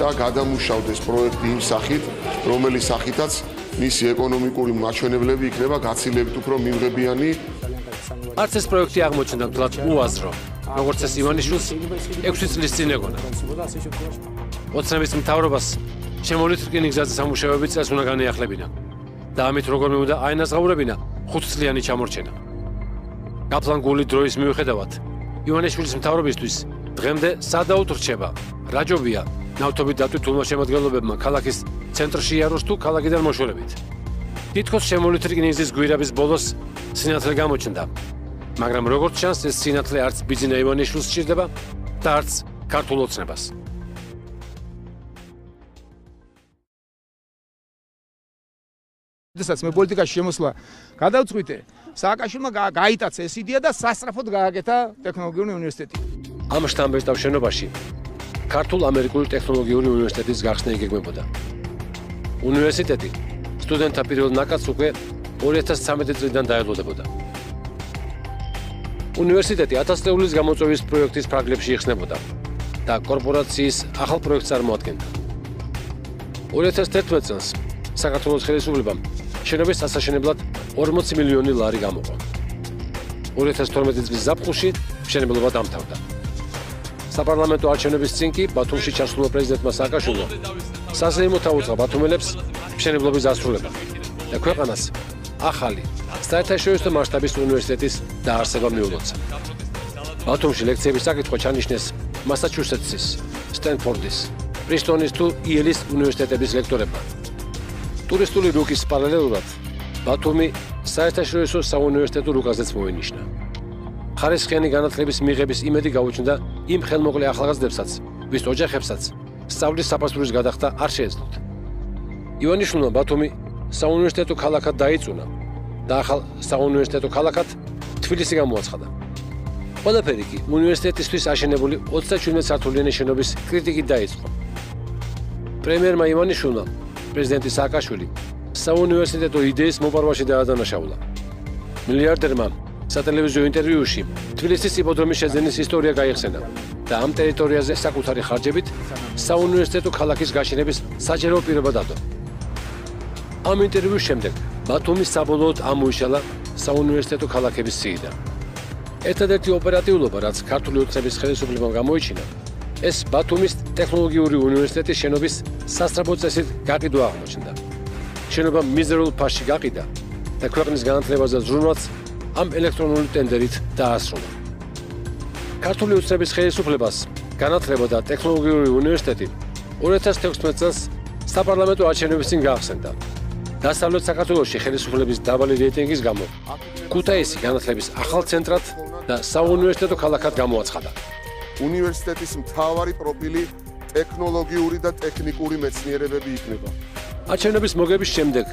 და გადამუშავდეს პროექტი იმ სახით, რომელი სახითაც მისი ეკონომიკური მაჩვენებლები იქნება გაცილებით უფრო მიღებიანი. არც ეს პროექტი აღმოჩნდა მთლად უაზრო, როგორც ეს ივანიშვილს 6 წლის წინ ეგონა. ოცნების მთავრობას შემოვლითი რკინიგზაზე სამუშაოები წელს უნდა განეახლებინა და ამით როგორმე უნდა აენაზღაურებინა 5 წლიანი ჩამორჩენა. გაფლანგული დროის მიუხედავად, ივანიშვილის მთავრობისთვის დღემდე სადაოდ რჩება, რაჯობია ნავთობით დატვირთულმა შემადგენლობებმა ქალაქის ცენტრში იაროს თუ ქალაქიდან მოშორებით. თითქოს შემოვლითი რკინიგზის გვირაბის ბოლოს სინათლე გამოჩნდა, მაგრამ როგორც ჩანს, ეს სინათლე არც ბიძინა ივანიშვილს სჭირდება და არც ქართულ ოცნებას. როდესაც მე პოლიტიკაში შემოსვლა გადავწყვიტე, სააკაშვილმა გაიტაცა ეს იდეა და სასწრაფოდ გააკეთა ტექნოლოგიური უნივერსიტეტი. ამ შტამბეჭდავ შენობაში ქართულ-ამერიკული ტექნოლოგიური უნივერსიტეტის გახსნა იგეგმებოდა. უნივერსიტეტი სტუდენტთა პირველ ნაკადს უკვე 2013 წლიდან დაელოდებოდა. უნივერსიტეტი 1000 წლების გამოწვევის პროექტის ფარგლებში იხსნებოდა და კორპორაციის ახალ პროექტს წარმოადგენდა. 2011 წელს საქართველოს ხელისუფლებამ შენობის ასაშენებლად 40 მილიონი ლარი გამოყო. 2012 წლის ზაფხულში მშენებლობა დამთავრდა. საპარლამენტო არჩევნების წინ კი ბათუმში ჩასულმა პრეზიდენტმა სააკაშვილმა საზეიმოდ აუწყა ბათუმელებს მშენებლობის დასრულება და ქვეყანას ახალი საერთაშორისო მასშტაბის უნივერსიტეტის დაარსება მიულოცა. ბათუმში ლექციების საკითხვა ჩანიშნეს მასაჩუსეტსის, სტენფორდის, პრისტონის თუ იელის უნივერსიტეტების ლექტორებმა. ტურისტული რუკის პარალელურად ბათუმი საერთაშორისო საუნივერსიტეტო რუკაზეც მოინიშნა. ხარისხიანი განათლების მიღების იმედი გაუჩნდა იმ ხელმოკლე ახალგაზრდებსაც, ვის ოჯახებსაც სწავლის საფასურის გადახდა არ შეეძლოთ. ივანიშვილმა ბათუმი საუნივერსიტეტო ქალაქად დაიწუნა და ახალ საუნივერსიტეტო ქალაქად თბილისი გამოაცხადა. ყველაფერი კი უნივერსიტეტისთვის აშენებული 37 სართულიანი შენობის კრიტიკით დაიწყო. პრემიერმა ივანიშვილმა პრეზიდენტი სააკაშვილი საუნივერსიტეტო იდეის მოპარვაში დაადანაშაულა. მილიარდერმა სატელევიზიო ინტერვიუში თბილისის იპოდრომის შეძენის ისტორია გაიხსენა და ამ ტერიტორიაზე საკუთარი ხარჯებით საუნივერსიტეტო ქალაქის გაშენების საჯარო პირობა დადო. ამ ინტერვიუს შემდეგ ბათუმი საბოლოოდ ამოიშალა საუნივერსიტეტო ქალაქების სიიდან. ერთადერთი ოპერატიულობა, რაც ქართული ოცნების ხელისუფლებამ გამოიჩინა, ეს ბათუმის ტექნოლოგიური უნივერსიტეტის შენობის სასწრაფო წესით გაყიდვა აღმოჩნდა. შენობა მიზერულ ფასში გაყიდა და ქვეყნის განათლებაზე ზრუნვაც ამ ელექტრონული ტენდერით დაასრულა. ქართული ოცნების ხელისუფლებას განათლება და ტექნოლოგიური უნივერსიტეტი 2016 წელს საპარლამენტო არჩევნების წინ გაახსენდა. დასავლეთ საქართველოში ხელისუფლების დაბალი რეიტინგის გამო ქუთაისი განათლების ახალ ცენტრად და საუნივერსიტეტო ქალაქად გამოაცხადა. უნივერსიტეტის მთავარი პროფილი ტექნოლოგიური და ტექნიკური მეცნიერებები იქნება. არჩევნების მოგების შემდეგ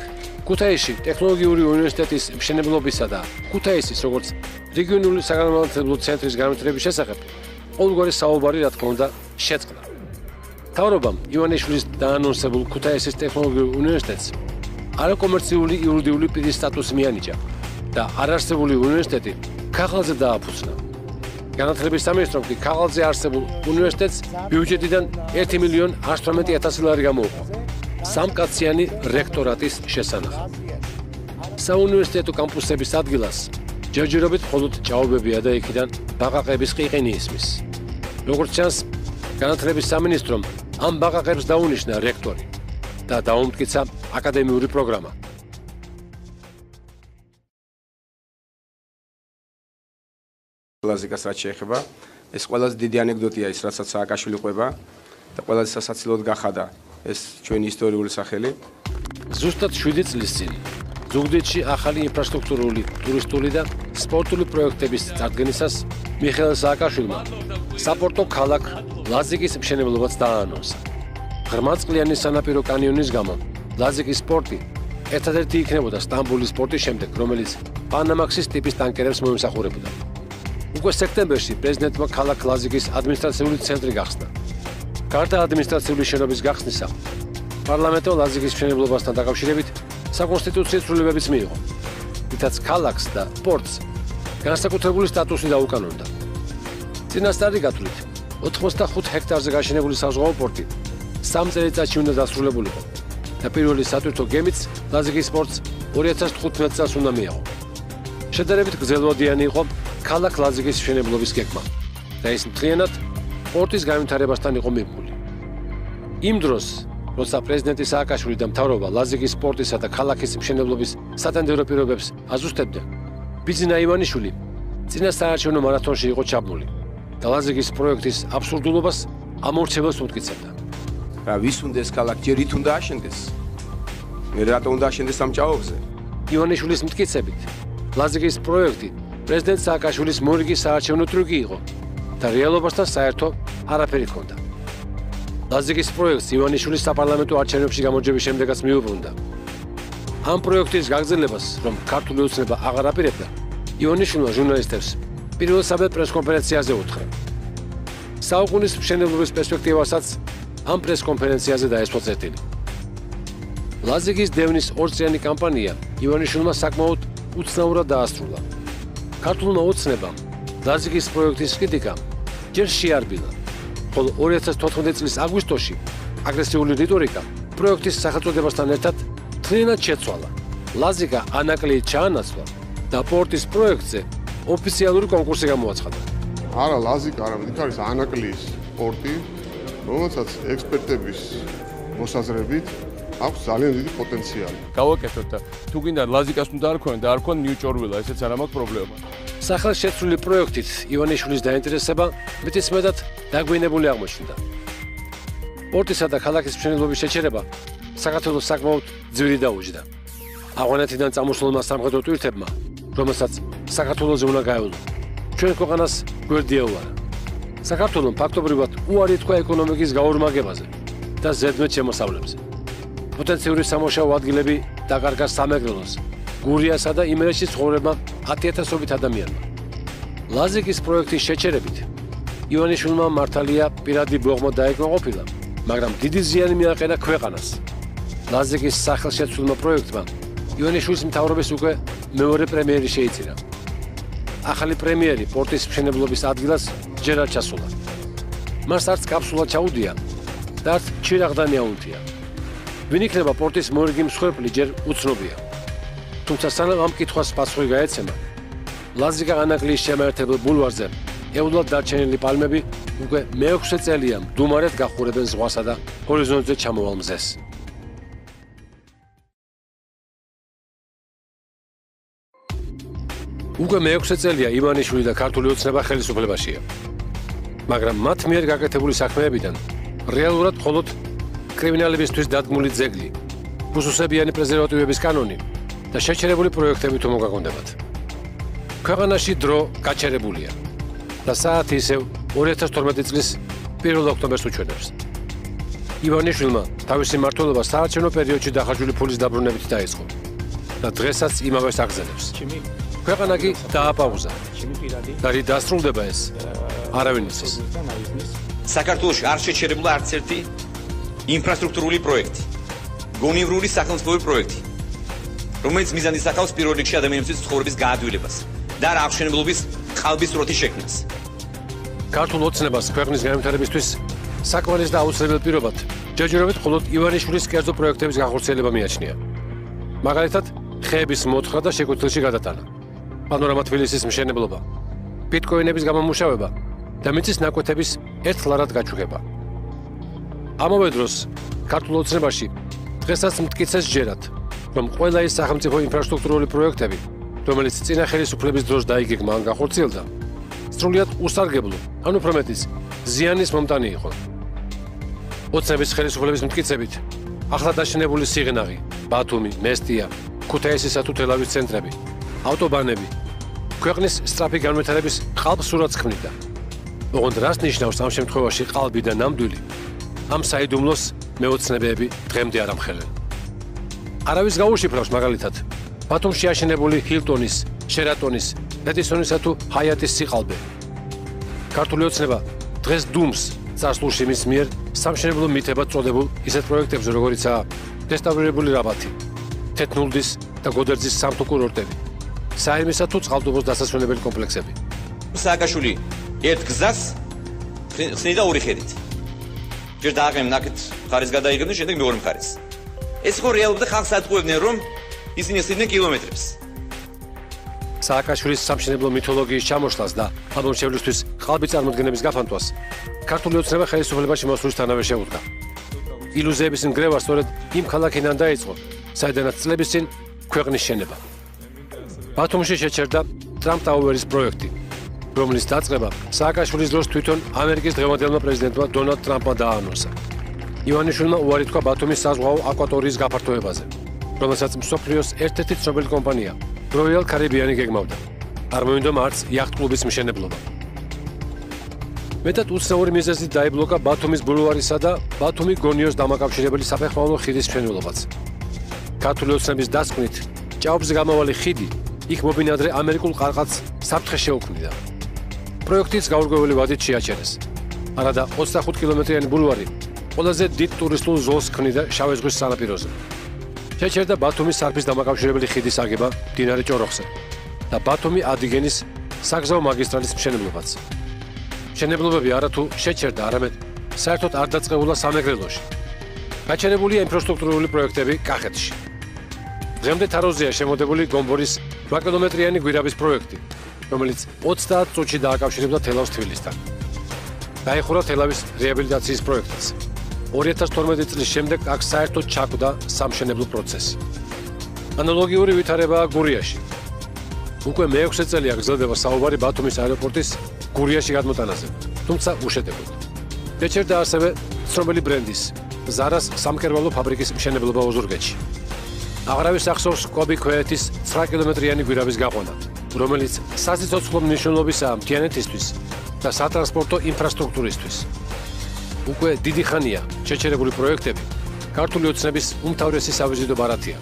ქუთაისში ტექნოლოგიური უნივერსიტეტის მშენებლობისა და ქუთაისის როგორც რეგიონული საგანმანათლებლო ცენტრის განვითარების შესახებ ყოველგვარი საუბარი, რა თქმა უნდა, შეწყდა. მთავრობამ ივანიშვილის დაანონსებულ ქუთაისის ტექნოლოგიურ უნივერსიტეტს არაკომერციული იურიდიული პირის სტატუსი მიანიჭა და არარსებული უნივერსიტეტი ქაღალდზე დააფუძნა. განათლების სამინისტრომ კი ქაღალდზე არსებულ უნივერსიტეტს ბიუჯეტიდან 1.118.000 ლარი გამოუყო სამკაციანი რექტორატის შესანახად. საუნივერსიტეტო კამპუსების ადგილას ჯერჯერობით მხოლოდ ჭაობებია და იქიდან ბაყაყების ყიყინი ისმის. როგორც ჩანს, განათლების სამინისტრომ ამ ბაყაყებს დაუნიშნა რექტორი და დაუმტკიცა აკადემიური პროგრამა. ლაზიკას რაც შეეხება, ეს ყველაზე დიდი ანეკდოტია ის, რასაც სააკაშვილი ყვება და ყველაზე სასაცილოდ გახადა ეს ჩვენი ისტორიული სახელი. ზუსტად 7 წლის წინ ზუგდიდში ახალი ინფრასტრუქტურული, ტურისტული და სპორტული პროექტების წარდგენისას მიხეილ სააკაშვილმა საპორტო ქალაქ ლაზიკის მშენებლობაც დააანონსა. ღრმაწყლიანი სანაპირო კანიონის გამო ლაზიკის პორტი ერთადერთი იქნებოდა სტამბოლის პორტის შემდეგ, რომელიც პანამაქსის ტიპის ტანკერებს მოიმსახურებოდა. უკვე სექტემბერში პრეზიდენტმა ქალაქ ლაზიკის ადმინისტრაციული ცენტრი გახსნა. გარდა ადმინისტრაციული შენობის გახსნისა, პარლამენტმა ლაზიკის მშენებლობასთან დაკავშირებით საკონსტიტუციო ცვლილებებიც მიიღო, რითაც ქალაქს და პორტს განსაკუთრებული სტატუსი დაუკანონდა. წინასწარი გათვლით, 85 ჰექტარზე გაშენებული საზღვაო პორტი 3 წელიწადში უნდა დასრულებულიყო და პირველი სატვირთო გემიც ლაზიკის პორტს 2015 წელს უნდა მიეღო. შედარებით გრძელვადიანი იყო ქალაქ ლაზიკის მშენებლობის გეგმა და ის მთლიანად პორტის განვითარებასთან იყო მიბმული. იმ დროს, როცა პრეზიდენტი სააკაშვილი და მთავრობა ლაზიკის პორტისა და ქალაქის მშენებლობის სატენდერო პირობებს აზუსტებდნენ, ბიძინა ივანიშვილი წინასაარჩევნო მარათონში იყო ჩაბმული და ლაზიკის პროექტის აბსურდულობას ამორჩეველს უთკიცებდა. რა ვის უნდა ეს ქალაქ ჯერით უნდა აშენდეს? მე რატო უნდა აშენდეს ამ ჭაობზე? ივანიშვილის მტკიცებით, ლაზიკის პროექტი პრეზიდენტ სააკაშვილის მორიგი საარჩევნო ტრიუკი იყო და რეალობასთან საერთო არაფერი ჰქონდა. ლაზიკის პროექტს ივანიშვილის საპარლამენტო არჩევნებში გამოჯების შემდეგაც მიუბრუნდა. ამ პროექტის გაგრძელებას, რომ ქართული ოცნება აღარ აპირებდა, ივანიშვილმა ჟურნალისტებს პირველსაბед პრესკონფერენციაზე უთხრა. საუკუნის მშენებლობის პერსპექტივასაც ამ პრესკონფერენციაზე დაესვა წერტილი. ლაზიკის დევნის ორწლიანი კამპანია ივანიშვილმა საკმაოდ უცნაურად დაასრულა. ქართულმა ოცნებამ ლაზიკის პროექტის კრიტიკა ჯერ შეარბილა, ხოლო 2014 წლის აგვისტოში აგრესიული რიტორიკა პროექტის სახელწოდებასთან ერთად მთლიანად შეცვალა. ლაზიკა ანაკლიით ჩაანაცვლა და პორტის პროექტზე ოფიციალური კონკურსი გამოაცხადა. არა ლაზიკა, არამედ იქ არის ანაკლიის პორტი, რომელსაც ექსპერტების მოსაზრებით აქვს ძალიან დიდი პოტენციალი. გავაკეთოთ და თუ გინდა ლაზიკას უნდა არქონენ და არქონ ნიუ-ჭორვილა, ესეც არ მაქვს პრობლემა. სახელს შეცვლილი პროექტით ივანიშვილის დაინტერესება მიწისმეტად დაგვიანებული აღმოჩნდა. პორტისა და ქალაქის მშენებლობის შეჩერება საქართველოს საკმაოდ ძვირი დაუჯდა. ავღანეთიდან წამოსულმა სამხედრო ტვირთებმა, რომელსაც საქართველოზე უნდა გაევლო, ჩვენ ქვეყანას გვერდი ეუარა. საქართველომ ფაქტობრივად უარი თქვა ეკონომიკის გაორმაგებაზე და ზედმეტ შემოსავლებზე. პოტენციური სამუშაო ადგილები დაკარგა სამეგრელოს, გურიასა და იმერეთში ცხოვრებმა 10,000-ობით ადამიანმა. ლაზიკის პროექტის შეჩერებით ივანიშვილმა მართალია პირადი ბოღმა დაეკმაყოფილა, მაგრამ დიდი ზიანი მიაყენა ქვეყანას. ლაზიკის სახელშეცვლილმა პროექტმა ივანიშვილის მთავრობის უკვე მეორე პრემიერი შეიწირა. ახალი პრემიერი პორტის მშენებლობის ადგილას ჯერ არ ჩასულა. მას არც კაფსულა ჩაუდია და არც ჩირაღდანი აუნთია. ვინ იქნება პორტის მორიგი მსხვერპლი ჯერ უცნობია. თუმცა სანამ ამ კითხვას პასუხი გაეცემა, ლაზიკა ანაკლიის შემაერთებელ ბულვარზე ევლად დარჩენილი პალმები უკვე მე-6 წელია მდუმარედ გახურებენ ზღვასა და ჰორიზონტზე ჩამოვალ მზეს. უკვე მე-6 წელია ივანიშვილი და ქართული ოცნება ხელისუფლებაშია. მაგრამ მათ მიერ გაკეთებული საქმეებიდან რეალურად მხოლოდ კრიმინალებისთვის დადგმული ძეგლი, უსუსებიანი პრეზერვატივების კანონი და შეჩერებული პროექტები თუ მოგაგონდებათ. ქვეყანაში დრო გაჩერებულია და საათი ისევ 2012 წლის 1 ოქტომბერს უჩვენებს. ივანიშვილმა თავისი მმართველობა საარჩევნო პერიოდში დახარჯული ფულის დაბრუნებით დაიწყო და დღესაც იმავეს აგზელებს. ქვეყანა კი დააპაუზა და რით დასრულდება ეს არავინ იცის. საქართველოში არ შეჩერებულა არც ერთი ინფრასტრუქტურული პროექტი, გონივრული სახელმწიფოური პროექტი, რომელიც მიზანს ახავს პირველ რიგში ადამიანების ცხოვრების გაადვილებას და რა აღშენებლობის ყალბის როთის შექმნას. ქართულ ოცნებას ქვეყნის განვითარებისთვის საკმარის და აუცილებელ პირობად ჯერჯერობით მხოლოდ ივანიშვილის კერძო პროექტების განხორციელება მიაჩნია. მაგალითად, ხეების მოთხრა და შეკვეთილში გადატანა, პანორამა თბილისის მშენებლობა, ბიტკოინების გამომუშავება და მიწის ნაკვეთების ერთლარად გაჩუქება. ამავე დროს ქართულ ოცნებაში დღესაც მტკიცეს ჯერათ, რომ ყველა ის სახელმწიფო ინფრასტრუქტურული პროექტები, რომელიც წინა ხელისუფლების დროს დაიგეგმა ან განხორციელდა, სრულიად უსარგებლო, ან უფრო მეტიც, ზიანის მომტანი იყო. ოცნების ხელისუფლების მტკიცებით, ახლა დაშენებული სიღნაღი, ბათუმი, მესტია, ქუთაისისა თუ თელავის ცენტრები, ავტობანები, ქვეყნის სწრაფი განვითარების ყალბსურათს ქმნიდა. ოღონდ რას ნიშნავს ამ შემთხვევაში ყალბი და ნამდვილი? ამ საიდუმლოს მეოცნებეები დღემდე არ ამხელენ. არავის გაუშიფრავს მაგალითად ბათუმში აშენებული ჰილტონის, შერატონის, რედისონისა თუ ჰაიატის სიყალბე. ქართული ოცნება დღეს დუმს წარსულში მის მიერ სამშენებლო მითებად წოდებულ ისეთ პროექტებზე, როგორიცაა რესტავრირებული რაბათი, თეთნულდის და გოდერძის სამთო კურორტები, საირმისა თუ წყალტუბოს დასასვენებელი კომპლექსები. სააკაშვილი ერთ გზას ხსნიდა ორი ხედით. ჯერ დააღემ ნაკეთ მხარეს გადაიღებდნენ, შემდეგ მეორე მხარეს. ეს ხო რეალობდა ხალხს ატყუებდნენ, რომ ისინი ხსნიდნენ კილომეტრებს. სააკაშვილის სამშენებლო მითოლოგიის ჩამოშლას და ალბომშევლისთვის ყალბი წარმოდგენების გაფანტვას ქართული ოცნება ხელისუფლებაში მოსვლისთანავე შეუდგა. ილუზიების ნგრევა სწორედ იმ ქალაქიდან დაიწყო, საიდანაც წლების წინ ქვეყნის შენება. ბათუმში შეჩერდა ტრამპ ტაუერის პროექტი, რომლის დაწყება სააკაშვილის დროს თვითონ ამერიკის დღევანდელმა პრეზიდენტმა დონალდ ტრამპმა დააანონსა. ივანიშვილმა უარი თქვა ბათუმის საზღვაო აკვატორიის გაფართოებაზე, რომელსაც მსოფლიოს ერთ-ერთი ცნობილი კომპანია როიალ კარიბიანი გეგმავდა. არ მოინდო არც იახტ-კლუბის მშენებლობა. მეტად უცნაური მიზეზით დაიბლოკა ბათუმის ბულვარისა და ბათუმი-გონიოს დამაკავშირებელი საფეხმავლო ხიდის მშენებლობაც. ქართული ოცნების დასკვნით, ჭაობზე გამავალი ხიდი იქ მობინადრე ამერიკულ ყარყატს საფრთხეს შეუქმნიდა. პროექტიც გაურკვეველი ვადით შეაჩერეს. არადა 25 კილომეტრიანი ბულვარი ყველაზე დიდ ტურისტულ ზოლს ქმნიდა შავი ზღვის სანაპიროზე. შეჩერდა ბათუმის სარფის დამაკავშირებელი ხიდის აგება მდინარე ჭოროხზე და ბათუმი-ადიგენის საგზაო მაგისტრალის მშენებლობაც. მშენებლობები არათუ შეჩერდა, არამედ საერთოდ არ დაწყებულა სამეგრელოში. გაჩერებულია ინფრასტრუქტურული პროექტები კახეთში. დღემდე თაროზეა შემოდებული გომბორის 8 კილომეტრიანი გვირაბის პროექტი, რომელიც 30 წუთში დააკავშირებდა თელავს თბილისთან. დაიხურა თელავის რეაბილიტაციის პროექტიც. 2012 წლის შემდეგ აქ საერთოდ ჩაკვდა სამშენებლო პროცესი. ანალოგიური ვითარებაა გურიაში. უკვე მე-6 წელია გრძელდება საუბარი ბათუმის აეროპორტის გურიაში გადმოტანაზე, თუმცა უშედეგოდ. შეჩერდა ასევე ცნობილი ბრენდის ზარას სამკერვალო ფაბრიკის მშენებლობა ოზურგეთში. აღარავის ახსოვს კობი-ქვეეთის 9 კილომეტრიანი გვირაბის გაყვანა, რომელიც სასიცოცხლო მნიშვნელობისაა მთიანეთისთვის და სატრანსპორტო ინფრასტრუქტურისთვის. უკვე დიდი ხანია შეჩერებული პროექტები ქართული ოცნების უმთავრესი სავიზიტო ბარათია.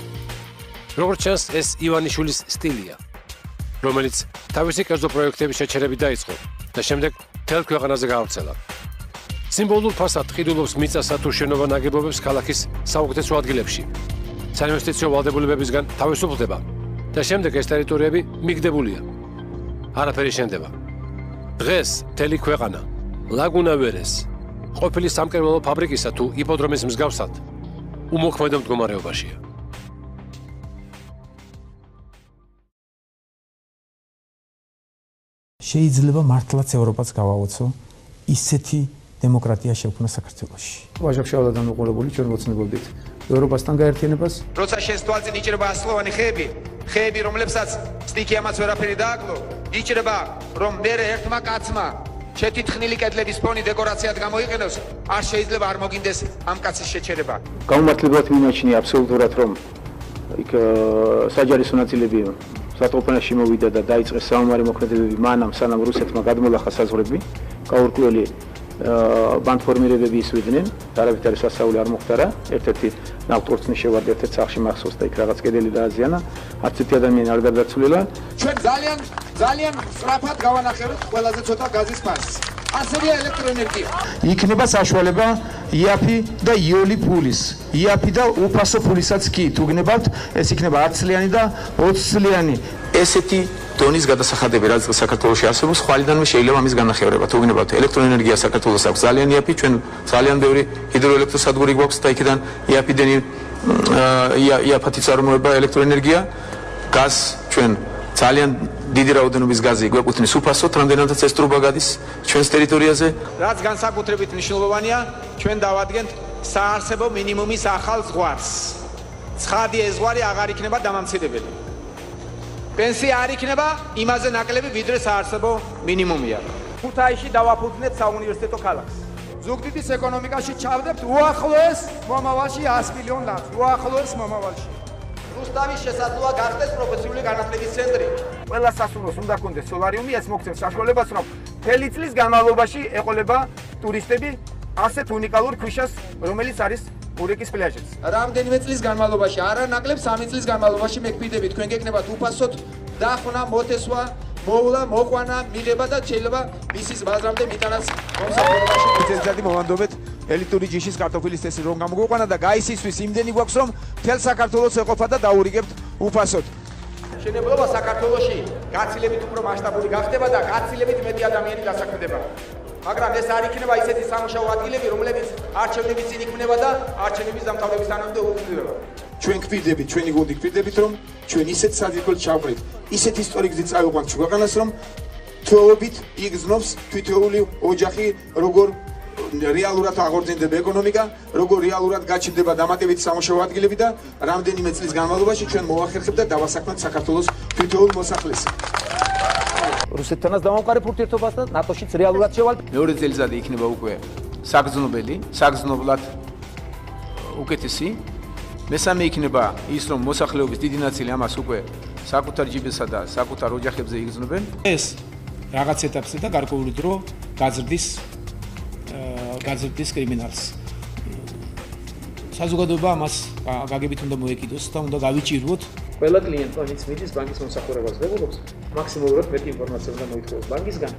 როგორც ჩანს, ეს ივანიშვილის სტილია, რომელიც თავისი კერძო პროექტების შეჩერებით დაიწყო და შემდეგ მთელ ქვეყანაზე გავრცელა. სიმბოლურ ფასად ყიდულობს მიწასა თუ შენობა ნაგებობებს ქალაქის საუკეთესო ადგილებში. საინვესტიციო ვალდებულებებისგან თავისუფლდება და შემდეგ ეს ტერიტორიები მიგდებულია. არაფერი შენდება. დღეს მთელი ქვეყანა ლაგუნა ვერეს ყოფილი სამკერვალო ფაბრიკისა თუ იპოდრომის მსგავსად უმოქმედო მდგომარეობაშია. შეიძლება მართლაც ევროპაც გავაოცო ისეთი დემოკრატია შექმნა საქართველოში. ვაჟახშავად დამოყოლებული ჩვენ მოცნებობდით ევროპასთან გაერთიანებას. როცა შენს თვალწინ იჭრება ასლოვანი ხეები, რომლებსაც სტიქიამაც ვერაფერი დააკლო, იჭრება, რომ მე ერთმა კაცმა შეთითხნილი კედლების ფონი დეკორაციად გამოიყენოს, არ შეიძლება არ მოგინდეს ამ კაცის შეჩერება. გაუმართლებლად მიმაჩნია აბსოლუტურად, რომ იქ საჯარისო ნაწილები სატყოპანაში მოვიდა და დაიწყეს საომარი მოქმედებები მანამ, სანამ რუსეთმა გადმოლახა საზღვრები, გაურკვეველი ბანდფორმირებები ისვიდნენ, არავით არის ასეული არ მოხდარა, ერთ-ერთი ნავთობწნის შევარდა ერთ-ერთ სახლში მახსოვს და იქ რაღაც კედელი დააზიანა, არც ერთი ადამიანი არ გარდაცვლილა. ჩვენ ძალიან სწრაფად გავანახებთ ყველაზე ცოტა გაზის ფასს. ასევია ელექტროენერგია. იქნება საშუალება იაფი და იული ფულის. იაფი და უფასო ფულისაც კი თუ გნებავთ, ეს იქნება 10 წლიანი და 20 წლიანი ესეთი დონის გადასახადები რაც საქართველოში არსებობს, ხვალიდანვე შეიძლება ამის განახევრება. თუ გინებავთ ელექტროენერგია საქართველოს აქვს ძალიან იაფი, ჩვენ ძალიან ბევრი ჰიდროელექტროსადგური გვაქვს და იქიდან იაფათი წარმოება ელექტროენერგია. გაზ ჩვენ ძალიან დიდი რაოდენობის გაზი გვეკუთვნის უფასოდ, რამდენადაც ეს ტრუბა გადის ჩვენს ტერიტორიაზე. რაც განსაკუთრებით მნიშვნელოვანია, ჩვენ დავადგენთ საარსებო მინიმუმის ახალ ზღვარს. ცხადი ეს ზღვარი აღარ იქნება დამამცირებელი. პენსია არ იქნება იმაზე ნაკლები, ვიდრე საარსებო მინიმუმია. ქუთაისში დავაფუძნეთ საუნივერსიტეტო ქალაქს. ზუგდიდის ეკონომიკაში ჩავდებთ უახლოეს მომავალში 100 მილიონ ლარს. უახლოეს მომავალში. რუსთავის შესაძლოა გახდეს პროფესიული განათლების ცენტრი. ყველა სასულოს უნდა კონდეს სოლარიუმი, ეს მოგცემს საშუალებას, რომ მთელი წლის განმავლობაში ეყოლება ტურისტები ასეთ უნიკალურ ქვიშას, რომელიც არის ურიკის პლაჟიც. რამდენიმე წლის განმავლობაში, არა ნაკლებ 3 წლის განმავლობაში მეკბიდებით, თქვენ გეკნებათ უფასოდ დახნა, მოთესვა, მოვლა, მოყვანა, მიღება და შეიძლება მისის ბაზრამდე მიტანაც მომსახურებაში წელიწადი მოვანდობეთ ელიტური ჯიშის კარტოფილის წესი რომ გამოგვიყვანა და გაისისთვის იმდენი გვაქვს რომ მთელ საქართველოს ეყოფა და დაურიგებთ უფასოდ. მშენებლობა საქართველოში გაცილებით უფრო მასშტაბური გახდება და გაცილებით მეტი ადამიანი დასაქმდება. მაგრამ ეს არ იქნება ისეთი სამუშაო ადგილები, რომლებიც არჩევნების წინ იქმნება და არჩევნების დამთავრებისთანავე უხდება. ჩვენ გვპირდებით, ჩვენი გუნდი გვპირდებით, რომ ჩვენ ისეთ საძირკველს ჩავყრით, ისეთ ისტორიულ გზით წავიყვანთ ქვეყანას, რომ თვეობით იგრძნობს თითოეული ოჯახი, როგორ რეალურად აღორძინდება ეკონომიკა, როგორ რეალურად გაჩნდება დამატებითი სამუშაო ადგილები და რამდენიმე წლის განმავლობაში ჩვენ მოვახერხებთ და დავასაქმეთ საქართველოს თითოეულ მოსახლეს. რუსეთთანაც დავამყარებ ურთიერთობას და ნატოშიც რეალურად შევალ. მეორე წელიწადი იქნება უკვე საგრძნობელი, საგრძნობლად უკეთესი. მესამე იქნება ის, რომ მოსახლეობის დიდი ნაწილი ამას უკვე საკუთარ ჯიბესა და საკუთარ ოჯახებზე იგრძნობენ. ეს რაღაც ეტაპზე და გარკვეული დრო გაძრდის კრიმინალს. საზოგადოება ამას გაგებით უნდა მოეკიდოს და უნდა გავიჭიროთ. ყველა კლიენტ, ვინც მიდის ბანკის მომსახურებას ვებულობს, მაქსიმალურად მეტი ინფორმაცია უნდა მოითხოვოს ბანკისგან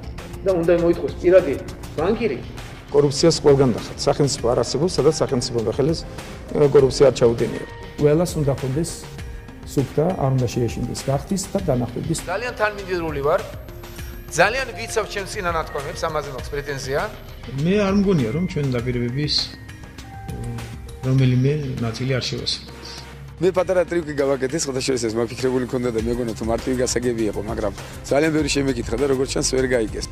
და უნდა მოითხოვოს პირადი ბანკირი. კორუფციას ყველგან დახათ. სახელმწიფო არ არსებობს, სადაც სახელმწიფო ხელს კორუფცია არ ჩაუდენია. ყველას უნდა ხონდეს სუფთა, არ უნდა შეეშინდეს გახდის და დანახვების. ძალიან თანმიმდევრული ვარ. ძალიან ვიცავ ჩემს წინანათქვამებს, ამაზე მაქვს პრეტენზია. მე არ მგონია, რომ ჩვენ დაპირებების რომელიმე ნაწილი არ შევასრულოთ. მე პატარა ტრიუკი გავაკეთე, სხვადასხვა ეს მაფიქრებული მქონდა და მეგონა თუ მარტივი გასაგები იყო, მაგრამ ძალიან ბევრი შემეკითხა და როგორც ჩანს ვერ გაიგეს.